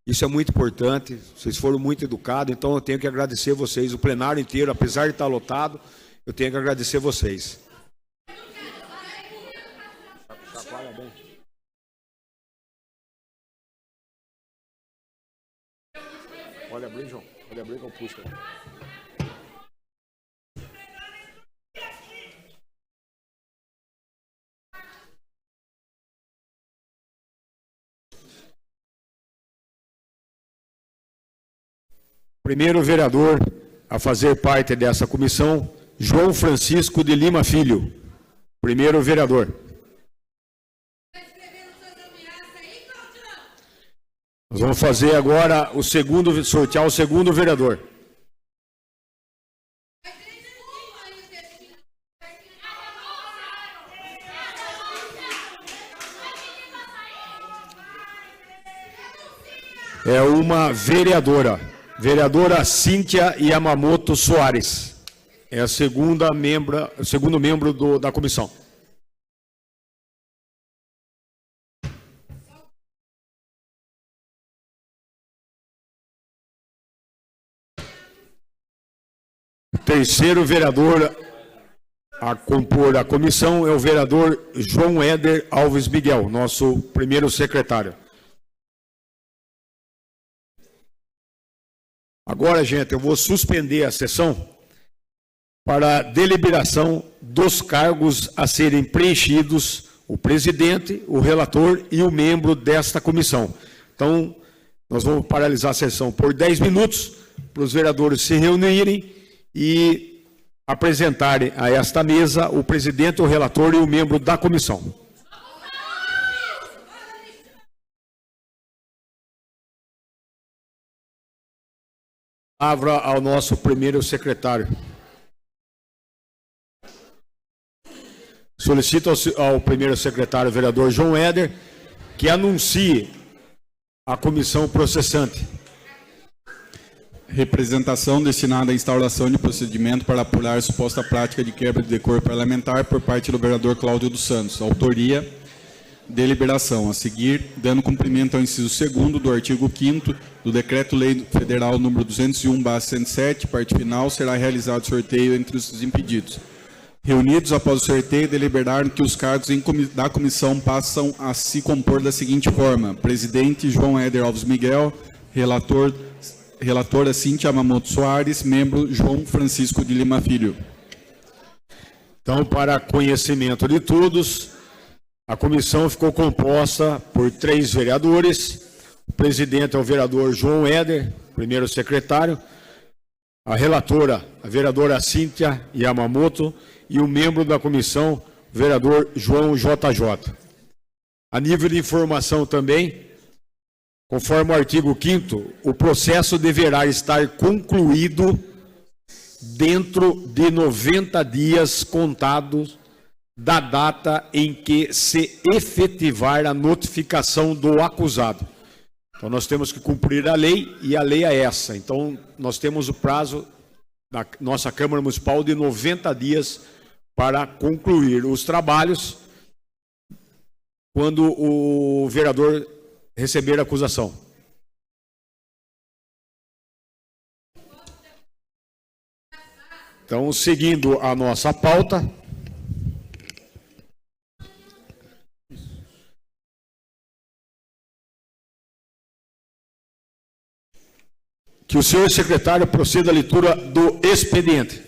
Isso é muito importante. Vocês foram muito educados, então eu tenho que agradecer vocês. O plenário inteiro, apesar de estar lotado, eu tenho que agradecer vocês. Chacoalha bem. Olha bem, João. Olha bem com o puxa. Primeiro vereador a fazer parte dessa comissão, João Francisco de Lima Filho. Primeiro vereador. Nós vamos fazer agora o segundo, sortear o segundo vereador. É uma vereadora. Vereadora Cíntia Yamamoto Soares. É a segundo membro da comissão. O terceiro vereador a compor a comissão é o vereador João Éder Alves Miguel, nosso primeiro secretário. Agora, gente, eu vou suspender a sessão para deliberação dos cargos a serem preenchidos, o presidente, o relator e o membro desta comissão. Então, nós vamos paralisar a sessão por 10 minutos, para os vereadores se reunirem e apresentarem a esta mesa o presidente, o relator e o membro da comissão. Palavra ao nosso primeiro secretário. Solicito ao primeiro secretário, vereador João Éder, que anuncie a comissão processante. Representação destinada à instauração de procedimento para apurar suposta prática de quebra de decoro parlamentar por parte do vereador Cláudio dos Santos. Autoria, deliberação. A seguir, dando cumprimento ao inciso 2º do artigo 5º do Decreto-Lei Federal número 201/107, parte final, será realizado sorteio entre os impedidos. Reunidos após o sorteio, deliberaram que os cargos da comissão passam a se compor da seguinte forma: presidente João Éder Alves Miguel, relatora Cíntia Yamamoto Soares, membro João Francisco de Lima Filho. Então, para conhecimento de todos, a comissão ficou composta por 3 vereadores. O presidente é o vereador João Éder, primeiro secretário, a relatora, a vereadora Cíntia Yamamoto, e o membro da comissão, o vereador João JJ. A nível de informação também, conforme o artigo 5º, o processo deverá estar concluído dentro de 90 dias contados da data em que se efetivar a notificação do acusado. Então, nós temos que cumprir a lei, e a lei é essa. Então, nós temos o prazo da nossa Câmara Municipal de 90 dias para concluir os trabalhos quando o vereador receber a acusação. Então, seguindo a nossa pauta, que o senhor secretário proceda à leitura do expediente.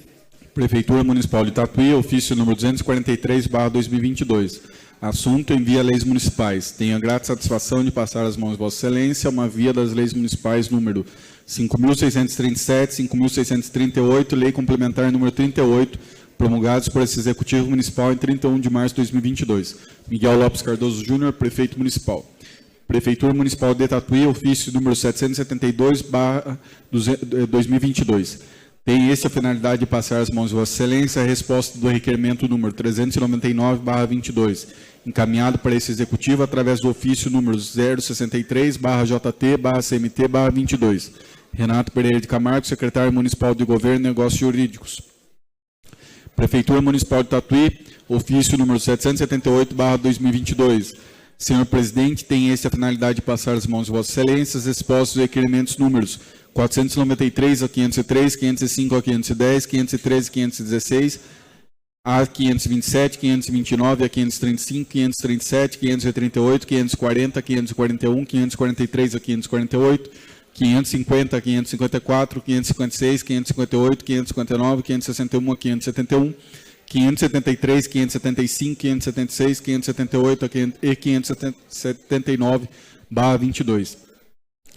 Prefeitura Municipal de Tatuí, ofício número 243/2022. Assunto: envia leis municipais. Tenho a grata satisfação de passar às mãos de Vossa Excelência uma via das leis municipais número 5.637, 5.638, lei complementar número 38, promulgados por esse Executivo Municipal em 31 de março de 2022. Miguel Lopes Cardoso Júnior, Prefeito Municipal. Prefeitura Municipal de Tatuí, ofício número 772/2022. Tem esta finalidade de passar às mãos de Vossa Excelência a resposta do requerimento número 399/22, encaminhado para esse Executivo através do ofício número 063/JT/CMT/22. Renato Pereira de Camargo, secretário municipal de Governo e Negócios Jurídicos. Prefeitura Municipal de Tatuí, ofício número 778/2022. Senhor presidente, tem esta finalidade de passar às mãos de Vossa Excelência os expostos requerimentos números 493 a 503, 505 a 510, 513 a 516, a 527, 529 a 535, 537, 538, 540, 541, 543 a 548, 550 a 554, 556, 558, 559, 561 a 571, 573, 575, 576, 578 e 579/22.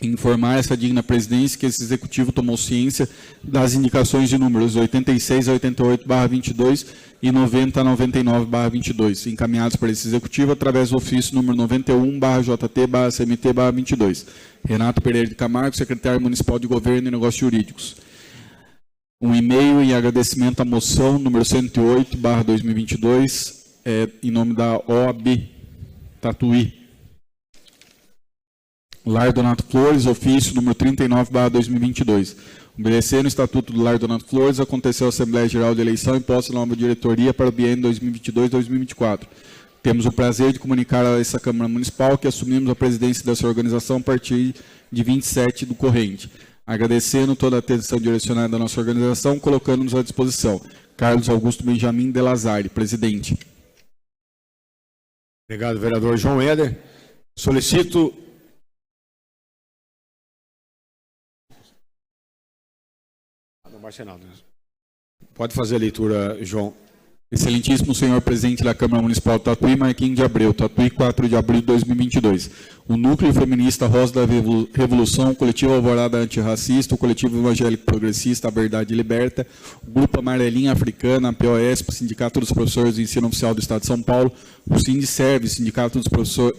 Informar essa digna presidência que esse Executivo tomou ciência das indicações de números 86 a 88/22 e 90 a 99/22, encaminhados para esse Executivo através do ofício número 91/JT/CMT/22. Renato Pereira de Camargo, secretário municipal de Governo e Negócios Jurídicos. Um e-mail em agradecimento à moção número 108/2022, em nome da OAB Tatuí. Lar Donato Flores, ofício número 39/2022. Obedecendo o Estatuto do Lar Donato Flores, aconteceu a Assembleia Geral de Eleição imposta nova diretoria para o biênio 2022-2024. Temos o prazer de comunicar a essa Câmara Municipal que assumimos a presidência dessa organização a partir de 27 do corrente. Agradecendo toda a atenção direcionada à nossa organização, colocando-nos à disposição. Carlos Augusto Benjamin de Lazari, presidente. Obrigado, vereador João Éder. Solicito... Pode fazer a leitura, João. Excelentíssimo senhor presidente da Câmara Municipal de Tatuí, Marquinhos de Abreu, Tatuí, 4 de abril de 2022. O Núcleo Feminista Rosa da Revolução, o Coletivo Alvorada Antirracista, o Coletivo Evangélico Progressista A Verdade Liberta, o Grupo Amarelinha Africana, a POSP, o Sindicato dos Professores do Ensino Oficial do Estado de São Paulo, o Sindiserve, Sindicato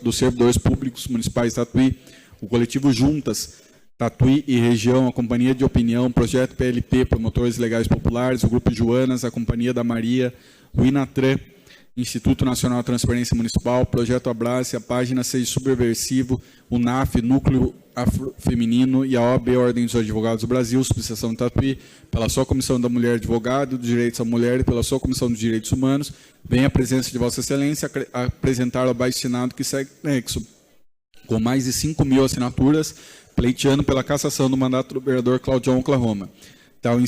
dos Servidores Públicos Municipais de Tatuí, o Coletivo Juntas, Tatuí e Região, a Companhia de Opinião, o Projeto PLP, Promotores Legais Populares, o Grupo Joanas, a Companhia da Maria, o Inatran, Instituto Nacional de Transparência Municipal, Projeto Abrace, a Página 6 Subversivo, o NAF, Núcleo Afro-Feminino e a OAB, Ordem dos Advogados do Brasil, subseção de Tatuí, pela sua Comissão da Mulher Advogado, dos Direitos da Mulher e pela sua Comissão dos Direitos Humanos, vem a presença de Vossa Excelência apresentar ao abaixo-assinado que segue anexo, com mais de 5.000 assinaturas, pleiteando pela cassação do mandato do vereador Claudião Oklahoma. Tal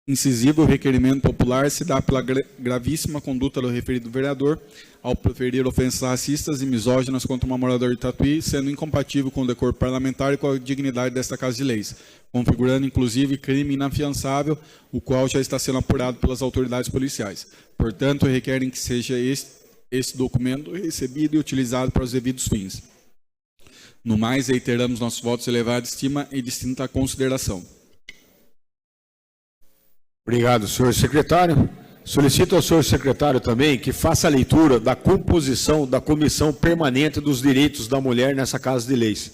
incisivo requerimento popular se dá pela gravíssima conduta do referido vereador ao proferir ofensas racistas e misóginas contra uma moradora de Tatuí, sendo incompatível com o decoro parlamentar e com a dignidade desta Casa de Leis, configurando inclusive crime inafiançável, o qual já está sendo apurado pelas autoridades policiais. Portanto, requerem que seja este documento recebido e utilizado para os devidos fins. No mais, reiteramos nossos votos de elevada estima e distinta consideração. Obrigado, senhor secretário. Solicito ao senhor secretário também que faça a leitura da composição da Comissão Permanente dos Direitos da Mulher nessa Casa de Leis.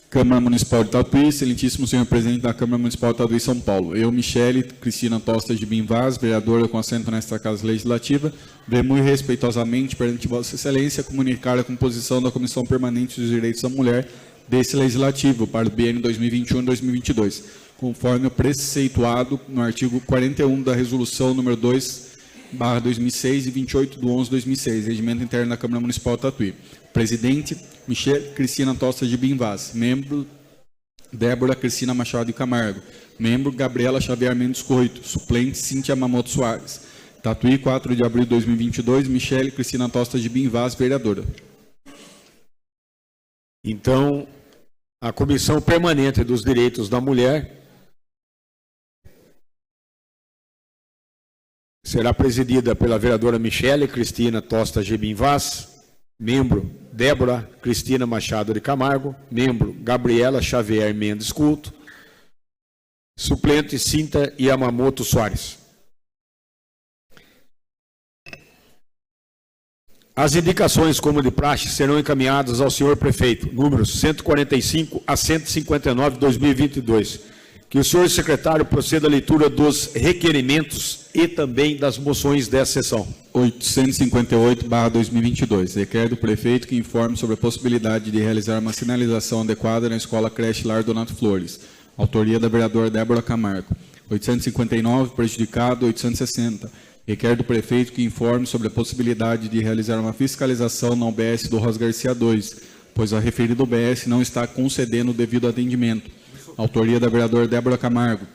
Câmara Municipal de Tatuí, excelentíssimo senhor presidente da Câmara Municipal de Tatuí, São Paulo. Eu, Michele Cristina Tosta de Binvaz, vereadora com assento nesta Casa Legislativa, venho muito respeitosamente perante Vossa Excelência comunicar a composição da Comissão Permanente dos Direitos da Mulher desse Legislativo para o biênio 2021-2022, conforme o preceituado no artigo 41 da Resolução número 2/2006 e 28/11/2006, Regimento Interno da Câmara Municipal de Tatuí. Presidente, Michele Cristina Tosta de Binvaz. Membro, Débora Cristina Machado de Camargo. Membro, Gabriela Xavier Mendes Coito. Suplente, Cíntia Mamoto Soares. Tatuí, 4 de abril de 2022, Michele Cristina Tosta de Binvaz, vereadora. Então, a Comissão Permanente dos Direitos da Mulher será presidida pela vereadora Michele Cristina Tosta de Binvaz, membro Débora Cristina Machado de Camargo, membro Gabriela Xavier Mendes Couto, suplente Cíntia Yamamoto Soares. As indicações, como de praxe, serão encaminhadas ao senhor prefeito, números 145 a 159 de 2022. Que o senhor secretário proceda à leitura dos requerimentos e também das moções dessa sessão. 858/2022. Requer do prefeito que informe sobre a possibilidade de realizar uma sinalização adequada na Escola Creche Lar Donato Flores. Autoria da vereadora Débora Camargo. 859, prejudicado. 860. Requer do prefeito que informe sobre a possibilidade de realizar uma fiscalização na UBS do Rosa Garcia 2, pois a referida UBS não está concedendo o devido atendimento. Autoria da vereadora Débora Camargo.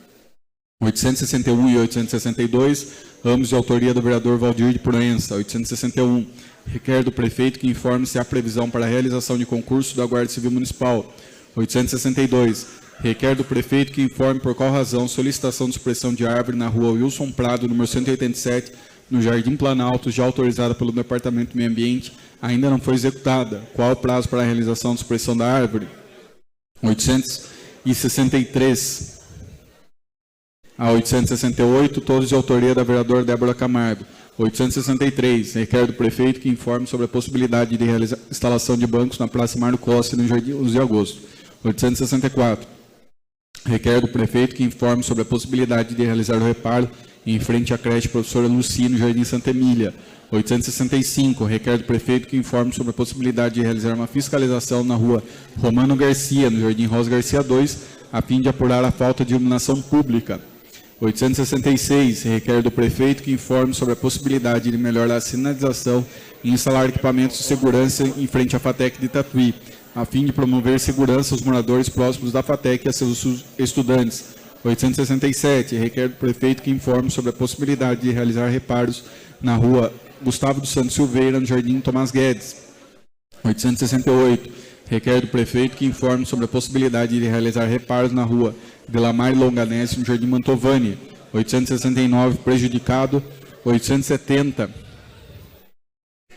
861 e 862, ambos de autoria do vereador Valdir de Proença. 861. Requer do prefeito que informe se há previsão para a realização de concurso da Guarda Civil Municipal. 862. Requer do prefeito que informe por qual razão solicitação de supressão de árvore na rua Wilson Prado, número 187, no Jardim Planalto, já autorizada pelo Departamento do Meio Ambiente, ainda não foi executada. Qual o prazo para a realização de supressão da árvore? 863 a 868, todos de autoria da vereadora Débora Camargo. 863, requer do prefeito que informe sobre a possibilidade de realizar instalação de bancos na Praça Mário Costa, no Jardim 11 de Agosto. 864. Requer do prefeito que informe sobre a possibilidade de realizar o reparo em frente à creche Professora Luci, no Jardim Santa Emília. 865. Requer do prefeito que informe sobre a possibilidade de realizar uma fiscalização na rua Romano Garcia, no Jardim Rosa Garcia 2, a fim de apurar a falta de iluminação pública. 866. Requer do prefeito que informe sobre a possibilidade de melhorar a sinalização e instalar equipamentos de segurança em frente à FATEC de Tatuí, a fim de promover segurança aos moradores próximos da FATEC e a seus estudantes. 867. Requer do prefeito que informe sobre a possibilidade de realizar reparos na rua Gustavo dos Santos Silveira, no Jardim Tomás Guedes. 868. Requer do prefeito que informe sobre a possibilidade de realizar reparos na rua Delamar e Longanese, no Jardim Mantovani. 869, prejudicado. 870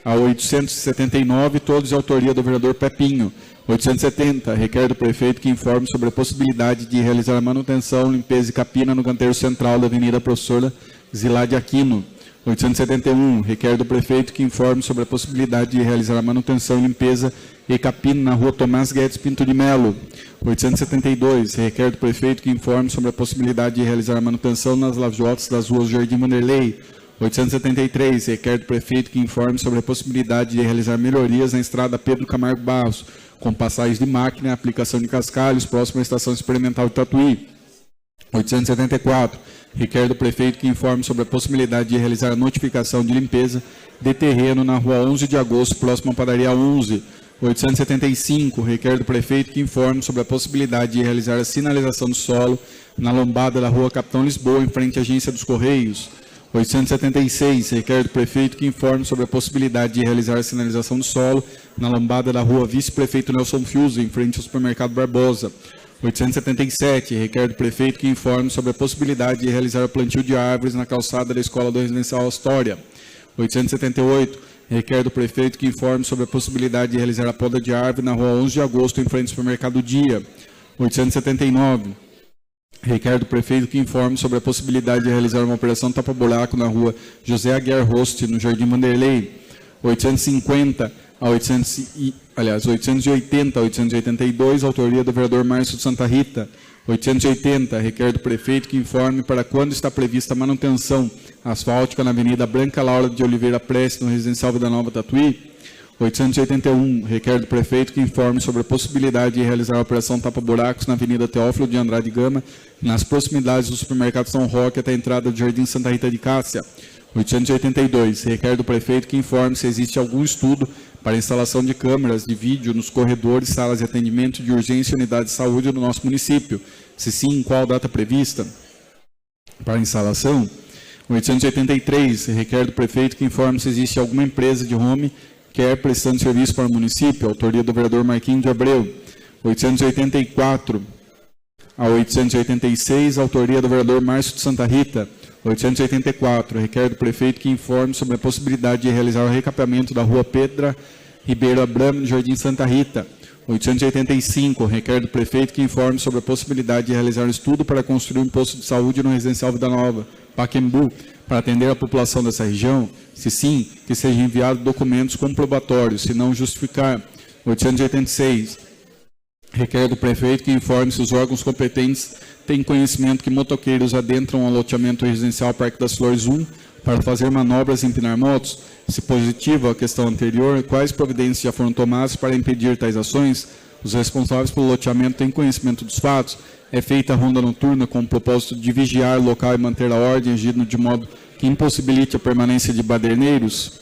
a 879, todos de autoria do vereador Pepinho. 870, requer do prefeito que informe sobre a possibilidade de realizar a manutenção, limpeza e capina no canteiro central da Avenida Professora Zilade Aquino. 871, requer do prefeito que informe sobre a possibilidade de realizar a manutenção, limpeza e capina na rua Tomás Guedes Pinto de Melo. 872, requer do prefeito que informe sobre a possibilidade de realizar a manutenção nas laviotas das ruas Jardim Vanderlei. 873, requer do prefeito que informe sobre a possibilidade de realizar melhorias na estrada Pedro Camargo Barros, com passagens de máquina e aplicação de cascalhos, próximo à estação experimental de Tatuí. 874, requer do prefeito que informe sobre a possibilidade de realizar a notificação de limpeza de terreno na rua 11 de agosto, próximo à padaria 11. 875, requer do prefeito que informe sobre a possibilidade de realizar a sinalização do solo na lombada da rua Capitão Lisboa, em frente à agência dos Correios. 876, requer do prefeito que informe sobre a possibilidade de realizar a sinalização do solo na lombada da rua Vice-Prefeito Nelson Fiuso, em frente ao supermercado Barbosa. 877, requer do prefeito que informe sobre a possibilidade de realizar o plantio de árvores na calçada da Escola do Residencial Astoria. 878, requer do prefeito que informe sobre a possibilidade de realizar a poda de árvore na rua 11 de agosto, em frente ao supermercado Dia. 879, requer do prefeito que informe sobre a possibilidade de realizar uma operação tapa-buraco na rua José Aguiar Roste, no Jardim Vanderlei. 850 a 880 a 882, autoria do vereador Márcio de Santa Rita. 880, requer do prefeito que informe para quando está prevista a manutenção asfáltica na Avenida Branca Laura de Oliveira Prestes, no Residencial Vida Nova Tatuí. 881, requer do prefeito que informe sobre a possibilidade de realizar a operação tapa-buracos na Avenida Teófilo de Andrade Gama, nas proximidades do supermercado São Roque até a entrada do Jardim Santa Rita de Cássia. 882, requer do prefeito que informe se existe algum estudo para a instalação de câmeras de vídeo nos corredores, salas de atendimento de urgência e unidades de saúde do nosso município. Se sim, qual data prevista para a instalação? 883, requer do prefeito que informe se existe alguma empresa de home care prestando serviço para o município, autoria do vereador Marquinhos de Abreu. 884 a 886, autoria do vereador Márcio de Santa Rita. 884, requer do prefeito que informe sobre a possibilidade de realizar o recapeamento da rua Pedra Ribeiro Abramo, no Jardim Santa Rita. 885, requer do prefeito que informe sobre a possibilidade de realizar um estudo para construir um posto de saúde no Residencial Vida Nova, Paquembu, para atender a população dessa região. Se sim, que seja enviado documentos comprobatórios, se não justificar. 886, requer do prefeito que informe se os órgãos competentes têm conhecimento que motoqueiros adentram ao loteamento residencial Parque das Flores 1 para fazer manobras e empinar motos. Se positiva a questão anterior, quais providências já foram tomadas para impedir tais ações? Os responsáveis pelo loteamento têm conhecimento dos fatos? É feita a ronda noturna com o propósito de vigiar o local e manter a ordem, agindo de modo que impossibilite a permanência de baderneiros?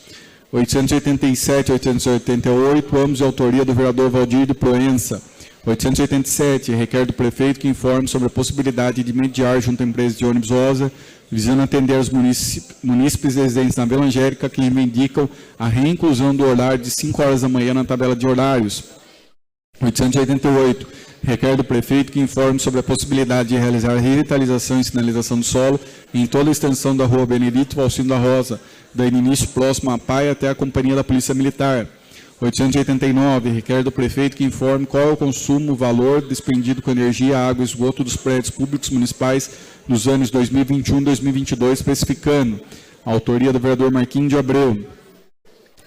887 e 888, ambos de autoria do vereador Valdir de Proença. 887, requer do prefeito que informe sobre a possibilidade de mediar junto à empresa de ônibus OSA, visando atender os munícipes residentes na Vila Angélica que reivindicam a reinclusão do horário de 5 horas da manhã na tabela de horários. 888, requer do prefeito que informe sobre a possibilidade de realizar a revitalização e sinalização do solo em toda a extensão da rua Benedito Valcino da Rosa, do início próximo à PAI até a Companhia da Polícia Militar. 889, requer do prefeito que informe qual é o consumo, valor despendido com energia, água e esgoto dos prédios públicos municipais nos anos 2021 e 2022, especificando. A autoria do vereador Marquinhos de Abreu.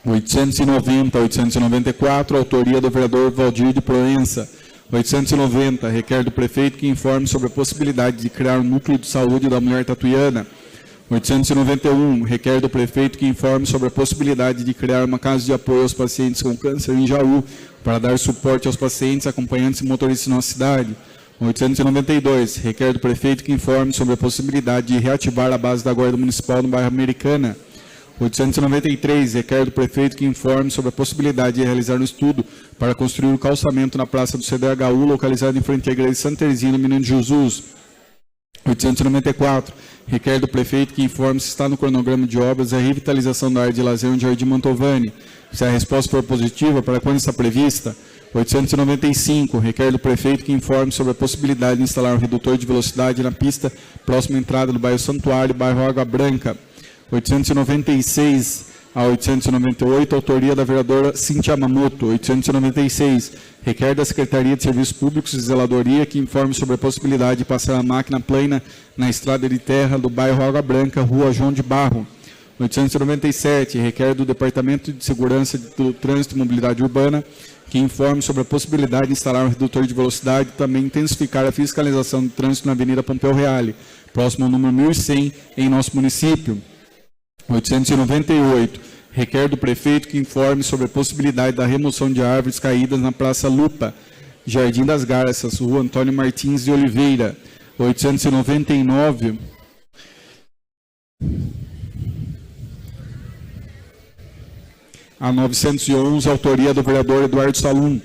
890 a 894, autoria do vereador Valdir de Proença. 890, requer do prefeito que informe sobre a possibilidade de criar um núcleo de saúde da mulher tatuiana. 891, requer do prefeito que informe sobre a possibilidade de criar uma casa de apoio aos pacientes com câncer em Jaú, para dar suporte aos pacientes, acompanhantes e motoristas na cidade. 892, requer do prefeito que informe sobre a possibilidade de reativar a base da Guarda Municipal no bairro Americana. 893, requer do prefeito que informe sobre a possibilidade de realizar um estudo para construir um calçamento na Praça do CDHU, localizado em frente à Igreja Santa Teresinha, no Menino Jesus. 894, requer do prefeito que informe se está no cronograma de obras a revitalização da área de lazer no Jardim Mantovani. Se a resposta for positiva, para quando está prevista? 895, requer do prefeito que informe sobre a possibilidade de instalar um redutor de velocidade na pista próxima à entrada do bairro Santuário, bairro Água Branca. 896 a 898, autoria da vereadora Cíntia Yamamoto. 896, requer da Secretaria de Serviços Públicos e Zeladoria que informe sobre a possibilidade de passar a máquina plana na estrada de terra do bairro Água Branca, rua João de Barro. 897, requer do Departamento de Segurança do Trânsito e Mobilidade Urbana que informe sobre a possibilidade de instalar um redutor de velocidade e também intensificar a fiscalização do trânsito na Avenida Pompeu Reale, próximo ao número 1100, em nosso município. 898, requer do prefeito que informe sobre a possibilidade da remoção de árvores caídas na Praça Lupa, Jardim das Garças, Rua Antônio Martins de Oliveira. 899, a 911, autoria do vereador Eduardo Salum.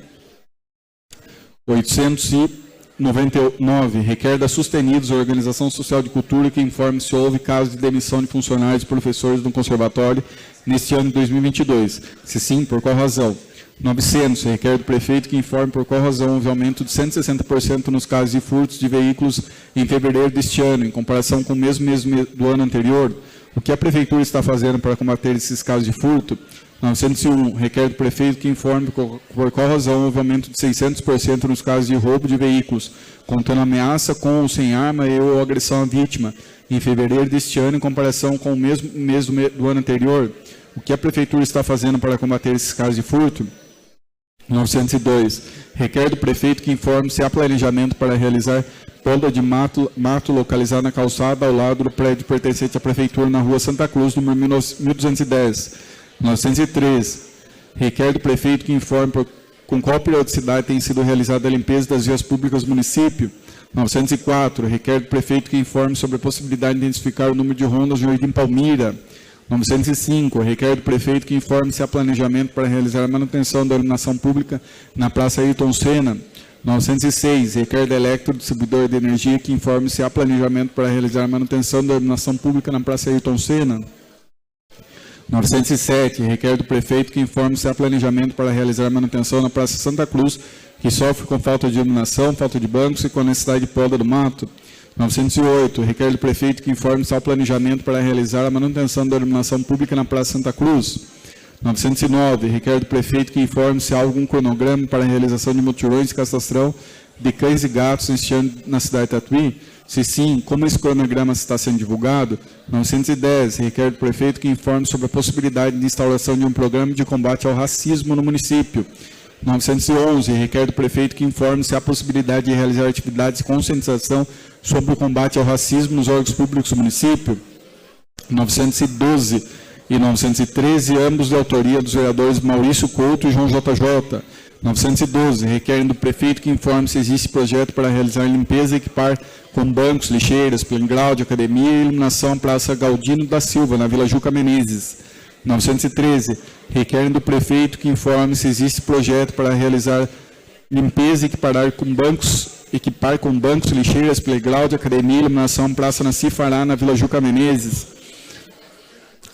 899, requer da Sustenidos, Organização Social de Cultura, que informe se houve caso de demissão de funcionários e professores do conservatório neste ano de 2022. Se sim, por qual razão? 900, requer do prefeito que informe por qual razão houve aumento de 160% nos casos de furtos de veículos em fevereiro deste ano, em comparação com o mesmo mês do ano anterior. O que a prefeitura está fazendo para combater esses casos de furto? 901, requer do prefeito que informe por qual razão houve aumento de 600% nos casos de roubo de veículos, contando ameaça com ou sem arma e ou agressão à vítima, em fevereiro deste ano, em comparação com o mesmo mês do ano anterior. O que a prefeitura está fazendo para combater esses casos de furto? 902, requer do prefeito que informe se há planejamento para realizar poda de mato localizado na calçada ao lado do prédio pertencente à prefeitura na rua Santa Cruz, número 1210. 903, requer do prefeito que informe com qual periodicidade tem sido realizada a limpeza das vias públicas do município. 904, requer do prefeito que informe sobre a possibilidade de identificar o número de rondas no Jardim Palmira. 905, requer do prefeito que informe se há planejamento para realizar a manutenção da iluminação pública na Praça Ayrton Senna. 906, requer da Electro, distribuidor de energia, que informe se há planejamento para realizar a manutenção da iluminação pública na Praça Ayrton Senna. 907, requer do prefeito que informe se há planejamento para realizar a manutenção na Praça Santa Cruz, que sofre com falta de iluminação, falta de bancos e com a necessidade de poda do mato. 908, requer do prefeito que informe se há planejamento para realizar a manutenção da iluminação pública na Praça Santa Cruz. 909, requer do prefeito que informe se há algum cronograma para a realização de mutirões de castração de cães e gatos neste ano na cidade de Tatuí. Se sim, como esse cronograma está sendo divulgado? 910, requer do prefeito que informe sobre a possibilidade de instauração de um programa de combate ao racismo no município. 911, requer do prefeito que informe se há possibilidade de realizar atividades de conscientização sobre o combate ao racismo nos órgãos públicos do município. 912 e 913, ambos de autoria dos vereadores Maurício Couto e João JJ. 912, requerem do prefeito que informe se existe projeto para realizar limpeza e equipar com bancos, lixeiras, playground, academia e iluminação Praça Galdino da Silva, na Vila Juca Menezes. 913, requerem do prefeito que informe se existe projeto para realizar limpeza e equipar com bancos, lixeiras, playground, academia e iluminação Praça Nasci Fará, na Vila Juca Menezes.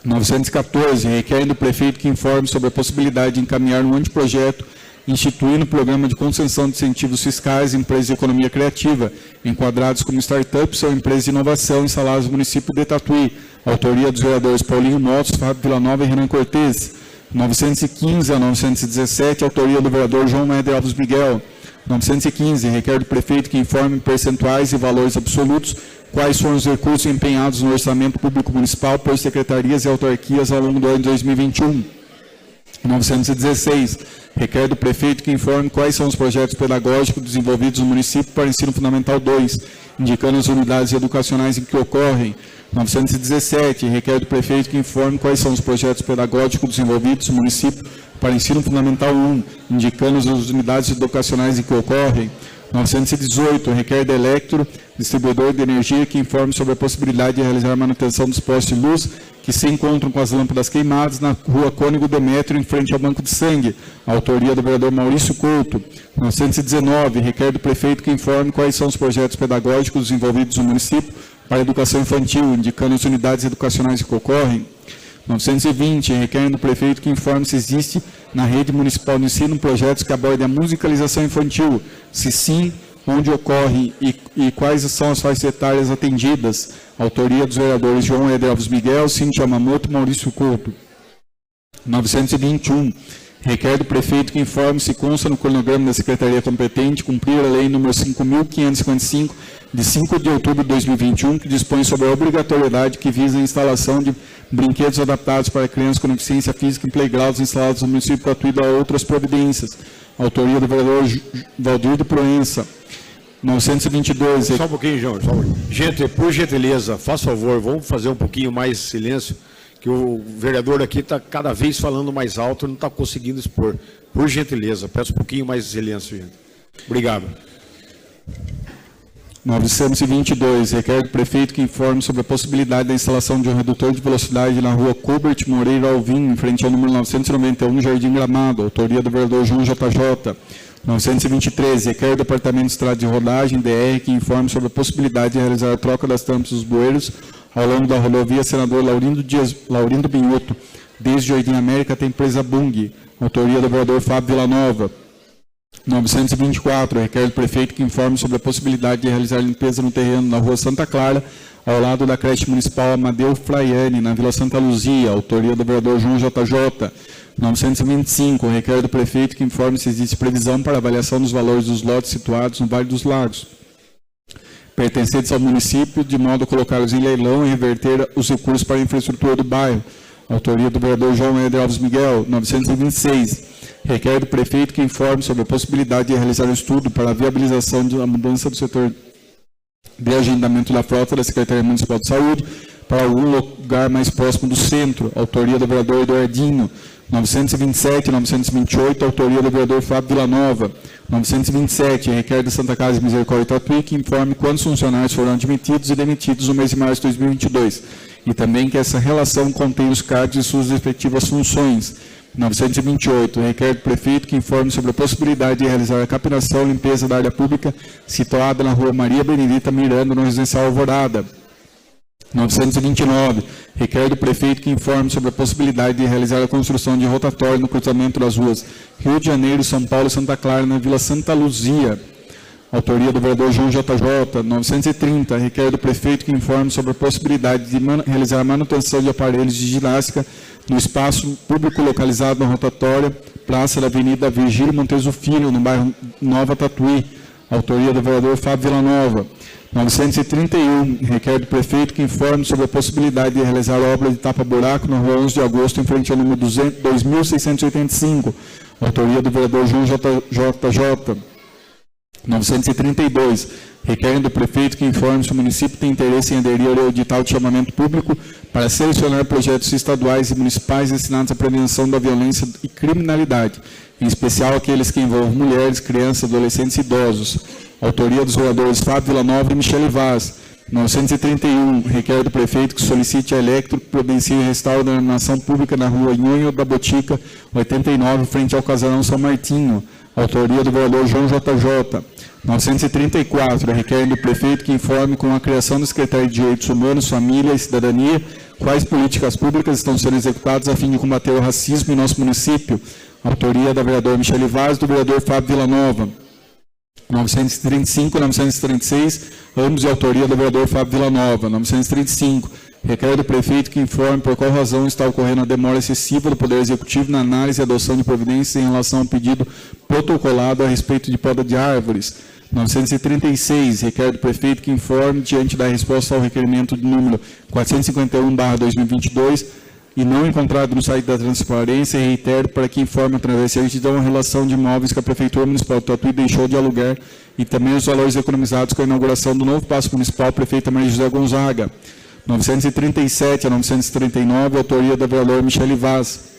914, requerem do prefeito que informe sobre a possibilidade de encaminhar um anteprojeto instituindo o programa de concessão de incentivos fiscais em empresas de economia criativa, enquadrados como startups ou empresas de inovação instaladas no município de Tatuí. Autoria dos vereadores Paulinho Motos, Fábio Villanova e Renan Cortes. 915 a 917, autoria do vereador João Méder Alves Miguel. 915, requer do prefeito que informe percentuais e valores absolutos quais foram os recursos empenhados no orçamento público municipal por secretarias e autarquias ao longo do ano de 2021. 916, requer do prefeito que informe quais são os projetos pedagógicos desenvolvidos no município para ensino fundamental 2, indicando as unidades educacionais em que ocorrem. 917, requer do prefeito que informe quais são os projetos pedagógicos desenvolvidos no município para ensino fundamental 1, indicando as unidades educacionais em que ocorrem. 918, requer da Electro, distribuidor de energia, que informe sobre a possibilidade de realizar a manutenção dos postes de luz que se encontram com as lâmpadas queimadas na rua Cônigo Demétrio, em frente ao Banco de Sangue. A autoria do vereador Maurício Couto. 919, requer do prefeito que informe quais são os projetos pedagógicos desenvolvidos no município para a educação infantil, indicando as unidades educacionais que ocorrem. 920, requer do prefeito que informe se existe na rede municipal de ensino projetos que abordem a musicalização infantil? Se sim, onde ocorre e quais são as faixas etárias atendidas? Autoria dos vereadores João Éder Alves Miguel, Cíntia Yamamoto e Maurício Couto. 921. Requer do prefeito que informe se consta no cronograma da Secretaria competente cumprir a Lei nº 5.555, de 5 de outubro de 2021, que dispõe sobre a obrigatoriedade que visa a instalação de brinquedos adaptados para crianças com deficiência física em playgrounds instalados no município de Tatuí a outras providências. Autoria do vereador Valdir de Proença. 922. Só um pouquinho, João. Gente, por gentileza, faça favor, vamos fazer um pouquinho mais de silêncio, que o vereador aqui está cada vez falando mais alto e não está conseguindo expor. Por gentileza, peço um pouquinho mais de silêncio, gente. Obrigado. 922. Requer do prefeito que informe sobre a possibilidade da instalação de um redutor de velocidade na rua Colbert Moreira Alvim, em frente ao número 991, Jardim Gramado. Autoria do vereador João JJ. 923. Requer do Departamento de Estrada de Rodagem, DR, que informe sobre a possibilidade de realizar a troca das tampas dos bueiros ao longo da rodovia Senador Laurindo Binhoto, desde Jardim América até a empresa Bung. Autoria do vereador Fábio Villanova. 924. Requer do prefeito que informe sobre a possibilidade de realizar limpeza no terreno na rua Santa Clara, ao lado da creche municipal Amadeu Fraiani, na Vila Santa Luzia. Autoria do vereador João JJ. 925. Requer do prefeito que informe se existe previsão para avaliação dos valores dos lotes situados no Vale dos Lagos, pertencentes ao município, de modo a colocá-los em leilão e reverter os recursos para a infraestrutura do bairro. Autoria do vereador João Éder Alves Miguel. 926. Requer do prefeito que informe sobre a possibilidade de realizar um estudo para a viabilização da mudança do setor de agendamento da frota da Secretaria Municipal de Saúde para algum lugar mais próximo do centro. Autoria do vereador Eduardinho. 927 e 928, autoria do vereador Fábio Villanova. 927, requer da Santa Casa de Misericórdia Tatuí que informe quantos funcionários foram admitidos e demitidos no mês de março de 2022. E também que essa relação contém os cargos e suas respectivas funções. 928, requer do prefeito que informe sobre a possibilidade de realizar a capinação e limpeza da área pública situada na rua Maria Benedita Miranda, no residencial Alvorada. 929, requer do prefeito que informe sobre a possibilidade de realizar a construção de rotatório no cruzamento das ruas Rio de Janeiro, São Paulo e Santa Clara, na Vila Santa Luzia. Autoria do vereador João JJ. 930, requer do prefeito que informe sobre a possibilidade de realizar a manutenção de aparelhos de ginástica no espaço público localizado na rotatória Praça da Avenida Virgílio Monteso Filho, no bairro Nova Tatuí. Autoria do vereador Fábio Villanova. 931, requer do prefeito que informe sobre a possibilidade de realizar obra de tapa-buraco na rua 11 de agosto, em frente ao número 2685. Autoria do vereador João JJ. 932, requer do prefeito que informe se o município tem interesse em aderir ao edital de chamamento público para selecionar projetos estaduais e municipais destinados à prevenção da violência e criminalidade, em especial aqueles que envolvam mulheres, crianças, adolescentes e idosos. Autoria dos vereadores Fábio Villanova e Michele Vaz. 931, requer do prefeito que solicite a Electro que providencie o restauro da iluminação pública na rua Nhonho da Botica, 89, frente ao Casarão São Martinho. Autoria do vereador João JJ. 934, requer do prefeito que informe com a criação da Secretaria de Direitos Humanos, Família e Cidadania quais políticas públicas estão sendo executadas a fim de combater o racismo em nosso município. Autoria da vereadora Michele Vaz e do vereador Fábio Villanova. 935 e 936, ambos de autoria do vereador Fábio Villanova. 935, requer do prefeito que informe por qual razão está ocorrendo a demora excessiva do Poder Executivo na análise e adoção de providências em relação ao pedido protocolado a respeito de poda de árvores. 936, requer do prefeito que informe, diante da resposta ao requerimento de número 451/2022, e não encontrado no site da transparência, reitero para que informe através da certidão a relação de imóveis que a Prefeitura Municipal de Tatuí deixou de alugar e também os valores economizados com a inauguração do novo Paço Municipal, prefeita Maria José Gonzaga. 937 a 939, autoria da vereadora Michele Vaz.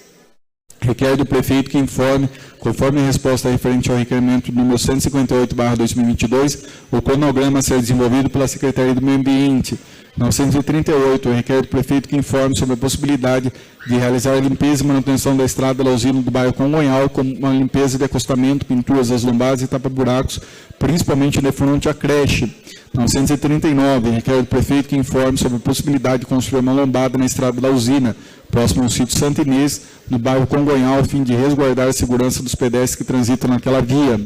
Requer do prefeito que informe, conforme a resposta referente ao requerimento número 158/2022, o cronograma a ser desenvolvido pela Secretaria do Meio Ambiente. 938, requer do prefeito que informe sobre a possibilidade de realizar a limpeza e manutenção da estrada da usina do bairro Congonhal, como uma limpeza de acostamento, pinturas das lombadas e tapa-buracos, principalmente de frente à creche. 939, requer do prefeito que informe sobre a possibilidade de construir uma lombada na estrada da usina, próximo ao sítio Santa Inês, no bairro Congonhal, a fim de resguardar a segurança dos pedestres que transitam naquela via.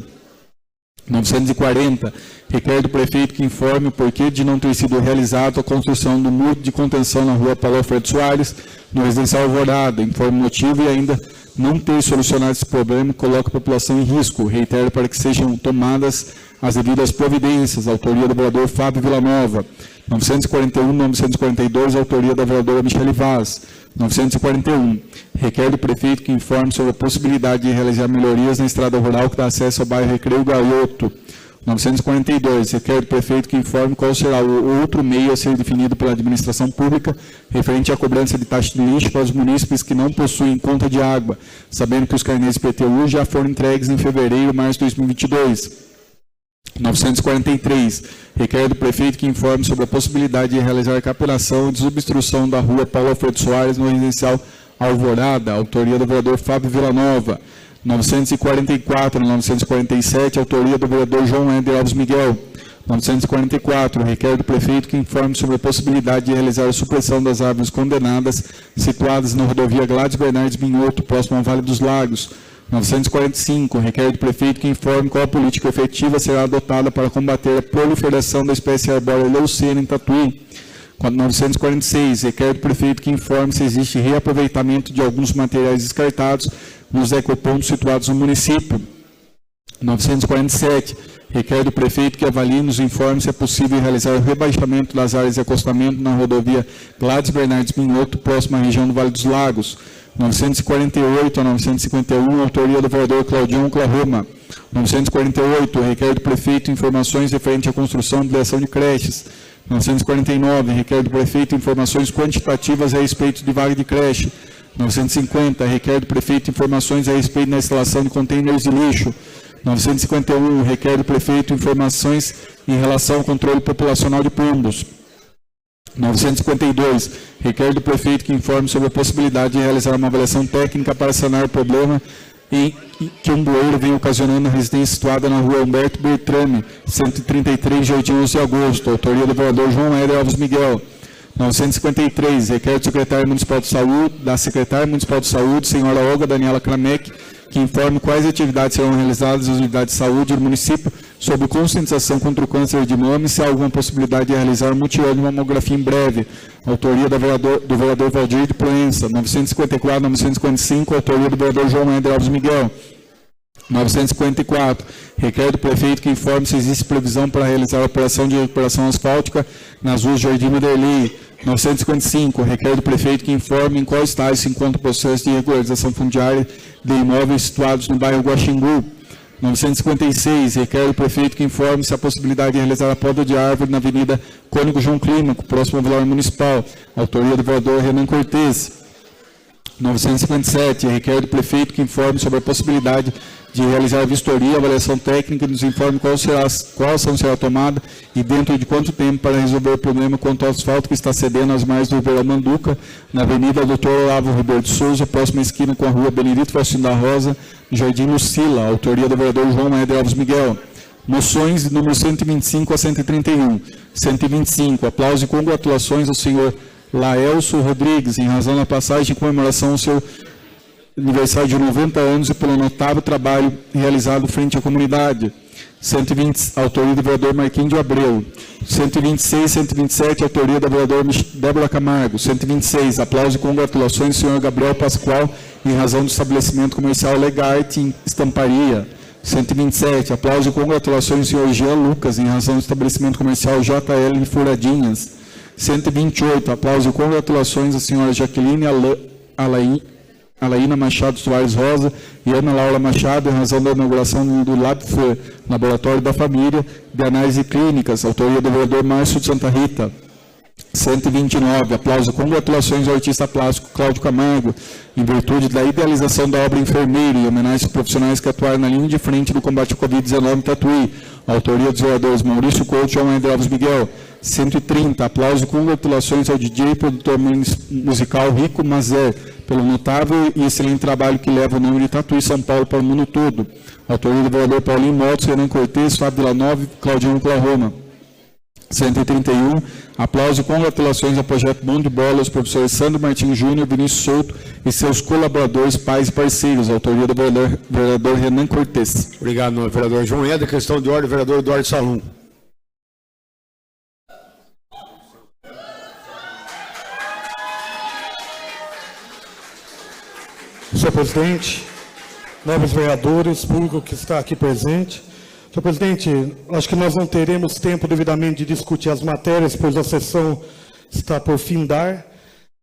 940, requer do prefeito que informe o porquê de não ter sido realizado a construção do muro de contenção na rua Paulo Alfredo Soares, no residencial Alvorada, informe o motivo e ainda não ter solucionado esse problema coloca a população em risco. Reitero para que sejam tomadas as devidas providências, autoria do vereador Fábio Villanova. 941, 942, autoria da vereadora Michele Vaz. 941, requer do prefeito que informe sobre a possibilidade de realizar melhorias na estrada rural que dá acesso ao bairro Recreio Gaioto. 942, requer do prefeito que informe qual será o outro meio a ser definido pela administração pública referente à cobrança de taxa de lixo para os munícipes que não possuem conta de água, sabendo que os carnês PTU já foram entregues em fevereiro e março de 2022. 943, requer do prefeito que informe sobre a possibilidade de realizar a capelação e desobstrução da rua Paulo Alfredo Soares no residencial Alvorada, autoria do vereador Fábio Villanova. 944 e 947, autoria do vereador João Éder Alves Miguel. 944, requer do prefeito que informe sobre a possibilidade de realizar a supressão das árvores condenadas situadas na rodovia Gladys Bernardes Minhoto, próximo ao Vale dos Lagos. 945, requer do prefeito que informe qual a política efetiva será adotada para combater a proliferação da espécie arbórea leucena em Tatuí. 946, requer do prefeito que informe se existe reaproveitamento de alguns materiais descartados nos ecopontos situados no município. 947, requer do prefeito que avalie e nos informe se é possível realizar o rebaixamento das áreas de acostamento na rodovia Gladys Bernardes Minhoto, próxima à região do Vale dos Lagos. 948 a 951, autoria do vereador Claudião Oklahoma. 948, requer do prefeito informações referente à construção e ampliação de creches. 949, requer do prefeito informações quantitativas a respeito de vaga de creche. 950, requer do prefeito informações a respeito da instalação de contêineres de lixo. 951, requer do prefeito informações em relação ao controle populacional de pombos. 952, requer do prefeito que informe sobre a possibilidade de realizar uma avaliação técnica para sanar o problema em que um bueiro vem ocasionando na residência situada na rua Humberto Bertrame, 133, Jardim 11 de Agosto, autoria do vereador João Éder Alves Miguel. 953, requer do secretário municipal de saúde, da secretária municipal de saúde, senhora Olga Daniela Kramek, que informe quais atividades serão realizadas nas unidades de saúde do município sobre conscientização contra o câncer de mama e se há alguma possibilidade de realizar mutirão de mamografia em breve. Autoria do vereador Valdir de Proença. 954, 955, autoria do vereador João Éder Alves Miguel. 954, requer do prefeito que informe se existe previsão para realizar a operação de recuperação asfáltica nas ruas Jardim Maderli. 955, requer do prefeito que informe em qual estágio se encontra o processo de regularização fundiária de imóveis situados no bairro Guaxingu. 956, requer do prefeito que informe se há possibilidade de realizar a poda de árvore na Avenida Cônigo João Clímaco, próximo ao Vilar Municipal. Autoria do vereador Renan Cortes. 957, requer do prefeito que informe sobre a possibilidade de realizar a vistoria, avaliação técnica e nos informe qual ação será tomada e dentro de quanto tempo para resolver o problema quanto ao asfalto que está cedendo às margens do Ribeirão Manduca, na Avenida Dr. Olavo Ribeiro de Souza, próxima esquina com a Rua Benedito Faustino da Rosa, Jardim Lucila, autoria do vereador João Éder Alves Miguel. Moções de número 125 a 131. 125, aplauso e congratulações ao senhor Laelso Rodrigues, em razão da passagem em comemoração ao seu aniversário de 90 anos e pelo notável trabalho realizado frente à comunidade. 120, autoria do vereador Marquinhos de Abreu. 126, 127, autoria da vereadora Débora Camargo. 126, aplauso e congratulações ao senhor Gabriel Pascoal, em razão do estabelecimento comercial Legarte em Estamparia. 127, aplauso e congratulações ao senhor Jean Lucas, em razão do estabelecimento comercial JL em Furadinhas. 128, aplauso e congratulações à senhora Jaqueline Alaína Machado Soares Rosa e Ana Laura Machado, em razão da inauguração do LabFur, Laboratório da Família de Análise Clínicas, autoria do vereador Márcio de Santa Rita. 129, aplauso e congratulações ao artista plástico Cláudio Camargo, em virtude da idealização da obra Enfermeiro e homenagem aos profissionais que atuaram na linha de frente do combate ao Covid-19 em Tatuí, autoria dos vereadores Maurício Couto e João Éder Alves Miguel. 130, aplauso e congratulações ao DJ e produtor musical Rico Mazer, pelo notável e excelente trabalho que leva o nome de Tatuí e São Paulo para o mundo todo. Autoria do vereador Paulinho Motos, Renan Cortes, Fábio Villanova e Claudinho Oklahoma. 131, aplauso e congratulações ao projeto Bom de Bola aos professores Sandro Martins Júnior, Vinícius Souto e seus colaboradores, pais e parceiros. Autoria do vereador Renan Cortes. Obrigado, vereador João Eder. Questão de ordem, vereador Eduardo Salum. Senhor presidente, nobres vereadores, público que está aqui presente. Senhor presidente, acho que nós não teremos tempo devidamente de discutir as matérias, pois a sessão está por findar,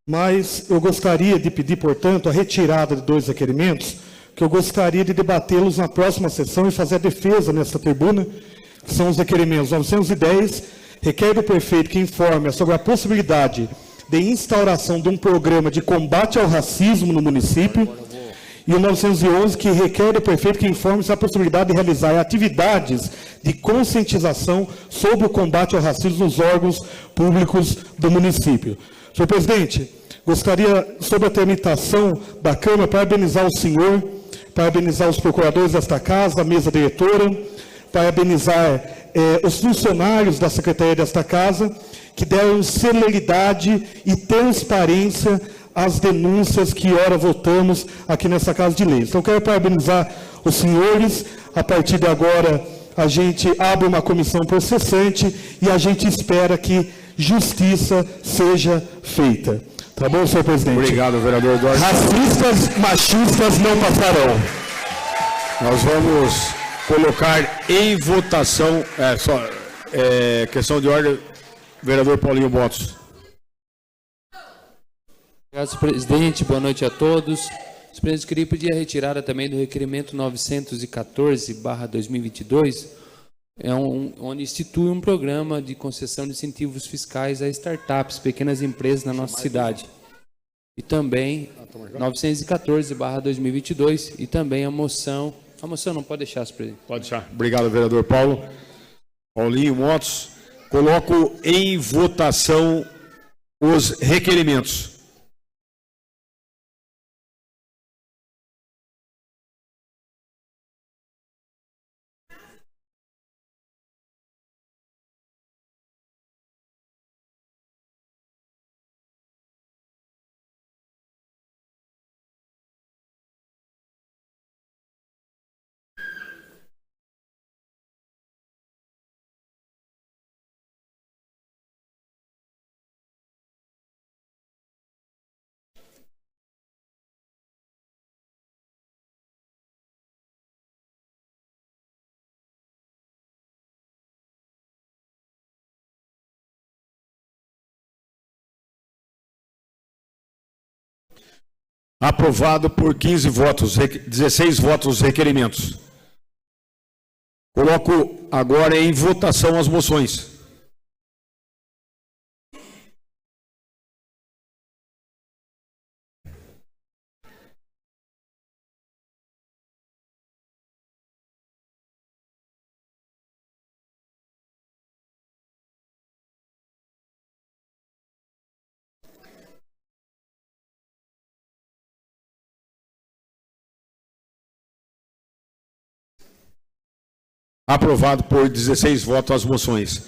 mas eu gostaria de pedir, portanto, a retirada de 2 requerimentos, que eu gostaria de debatê-los na próxima sessão e fazer a defesa nesta tribuna, que são os requerimentos 910, requer do prefeito que informe sobre a possibilidade de instauração de um programa de combate ao racismo no município, e o 911, que requer do prefeito que informe sobre a possibilidade de realizar atividades de conscientização sobre o combate ao racismo nos órgãos públicos do município. Senhor presidente, gostaria, sobre a tramitação da Câmara, parabenizar o senhor, parabenizar os procuradores desta casa, a mesa diretora, parabenizar os funcionários da Secretaria desta casa, que deram celeridade e transparência às denúncias que ora votamos aqui nessa Casa de Leis. Então, quero parabenizar os senhores. A partir de agora, a gente abre uma comissão processante e a gente espera que justiça seja feita. Tá bom, senhor presidente? Obrigado, vereador Eduardo. Racistas, machistas não passarão. Nós vamos colocar em votação, questão de ordem, vereador Paulinho Motos. Obrigado, senhor presidente. Boa noite a todos. Senhor presidente, eu queria pedir a retirada também do requerimento 914/2022, onde institui um programa de concessão de incentivos fiscais a startups, pequenas empresas na nossa cidade. E também 914/2022 e também a moção não pode deixar, senhor presidente. Pode deixar. Obrigado, vereador Paulinho Motos. Coloco em votação os requerimentos. Aprovado por 15 votos, 16 votos requerimentos. Coloco agora em votação as moções. Aprovado por 16 votos as moções.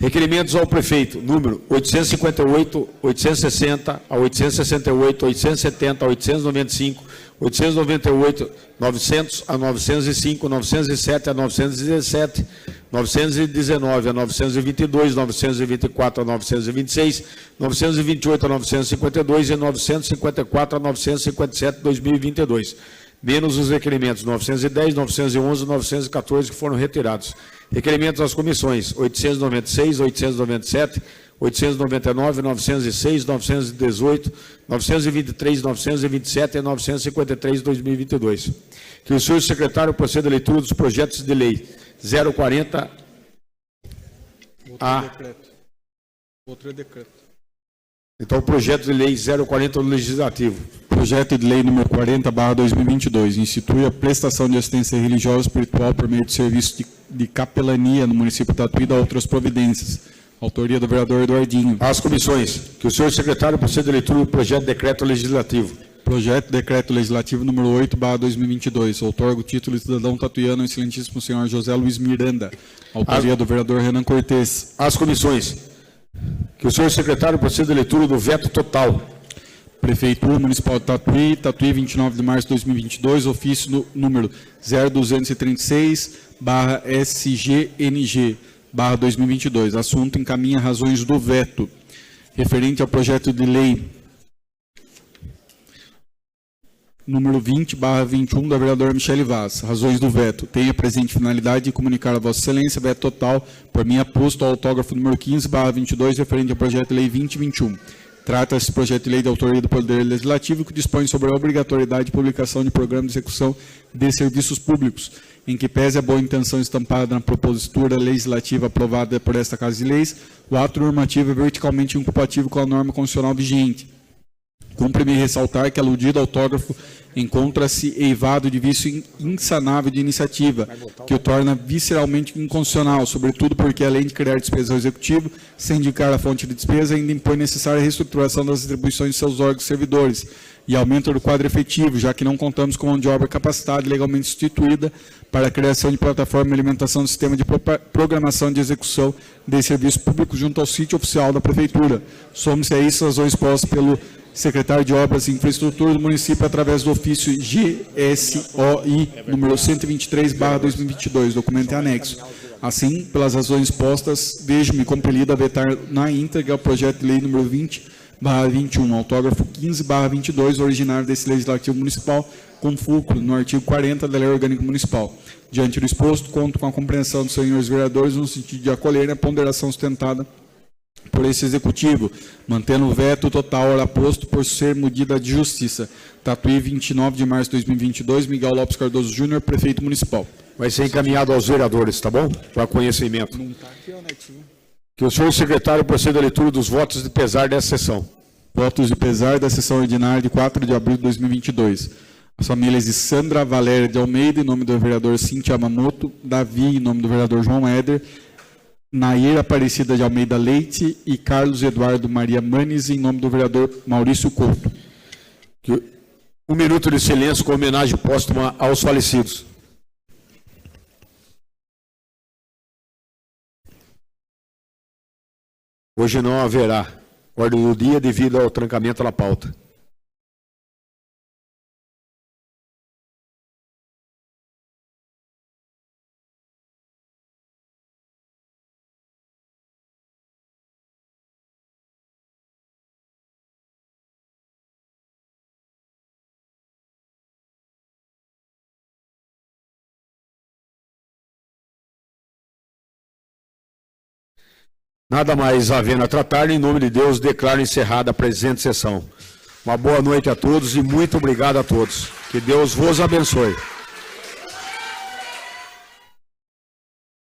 Requerimentos ao prefeito, número 858, 860, a 868, 870, 895, 898, 900 a 905, 907 a 917, 919 a 922, 924 a 926, 928 a 952 e 954 a 957 de 2022. Menos os requerimentos 910, 911 e 914 que foram retirados. Requerimentos às comissões 896, 897, 899, 906, 918, 923, 927 e 953 de 2022. Que o senhor secretário proceda à leitura dos projetos de lei 040 a... Outro decreto. Então, o projeto de lei 040 do Legislativo. Projeto de lei número 40/2022 institui a prestação de assistência religiosa e espiritual por meio de serviço de capelania no município de Tatuí e outras providências. Autoria do vereador Eduardinho. Às comissões. Que o senhor secretário proceda à leitura do projeto de decreto legislativo. Projeto de decreto legislativo número 8/2022. Outorga o título de cidadão tatuiano ao excelentíssimo senhor José Luiz Miranda. Autoria do vereador Renan Cortes. Às comissões. Que o senhor secretário proceda à leitura do veto total. Prefeitura Municipal de Tatuí, Tatuí, 29 de março de 2022, ofício número 0236/SGNG/2022. Assunto: encaminha razões do veto. Referente ao projeto de lei número 20/21 da vereadora Michele Vaz. Razões do veto. Tem a presente finalidade de comunicar a Vossa Excelência veto total por mim aposto ao autógrafo número 15/22 referente ao projeto de lei 2021. Trata-se de projeto de lei de autoria do Poder Legislativo que dispõe sobre a obrigatoriedade de publicação de programa de execução de serviços públicos, em que pese a boa intenção estampada na propositura legislativa aprovada por esta Casa de Leis, o ato normativo é verticalmente incompatível com a norma constitucional vigente. Cumpre-me ressaltar que aludido autógrafo encontra-se eivado de vício insanável de iniciativa, que o torna visceralmente inconstitucional, sobretudo porque, além de criar despesa ao Executivo, sem indicar a fonte de despesa, ainda impõe necessária reestruturação das atribuições de seus órgãos servidores e aumento do quadro efetivo, já que não contamos com mão de obra capacitada e legalmente instituída para a criação de plataforma e alimentação do sistema de programação de execução de serviços públicos junto ao sítio oficial da Prefeitura. Some-se a isso as razões expostas pelo secretário de Obras e Infraestrutura do município através do ofício GSOI número 123/2022, documento em anexo. Assim, pelas razões expostas, vejo-me compelido a vetar na íntegra o projeto de lei número 20/21, autógrafo 15/22, originário desse Legislativo Municipal, com fulcro no artigo 40 da Lei Orgânica Municipal. Diante do exposto, conto com a compreensão dos senhores vereadores no sentido de acolherem a ponderação sustentada por esse Executivo, mantendo o veto total ora posto por ser medida de justiça. Tatuí, 29 de março de 2022, Miguel Lopes Cardoso Júnior, Prefeito Municipal. Vai ser encaminhado aos vereadores, tá bom? Para conhecimento. Que o senhor secretário proceda à leitura dos votos de pesar dessa sessão. Votos de pesar da sessão ordinária de 4 de abril de 2022. As famílias de Sandra Valéria de Almeida, em nome do vereador Cintia Yamamoto, Davi, em nome do vereador João Éder, Nair Aparecida de Almeida Leite e Carlos Eduardo Maria Manes, em nome do vereador Maurício Couto. Um minuto de silêncio com homenagem póstuma aos falecidos. Hoje não haverá ordem do dia devido ao trancamento da pauta. Nada mais havendo a tratar, em nome de Deus, declaro encerrada a presente sessão. Uma boa noite a todos e muito obrigado a todos. Que Deus vos abençoe.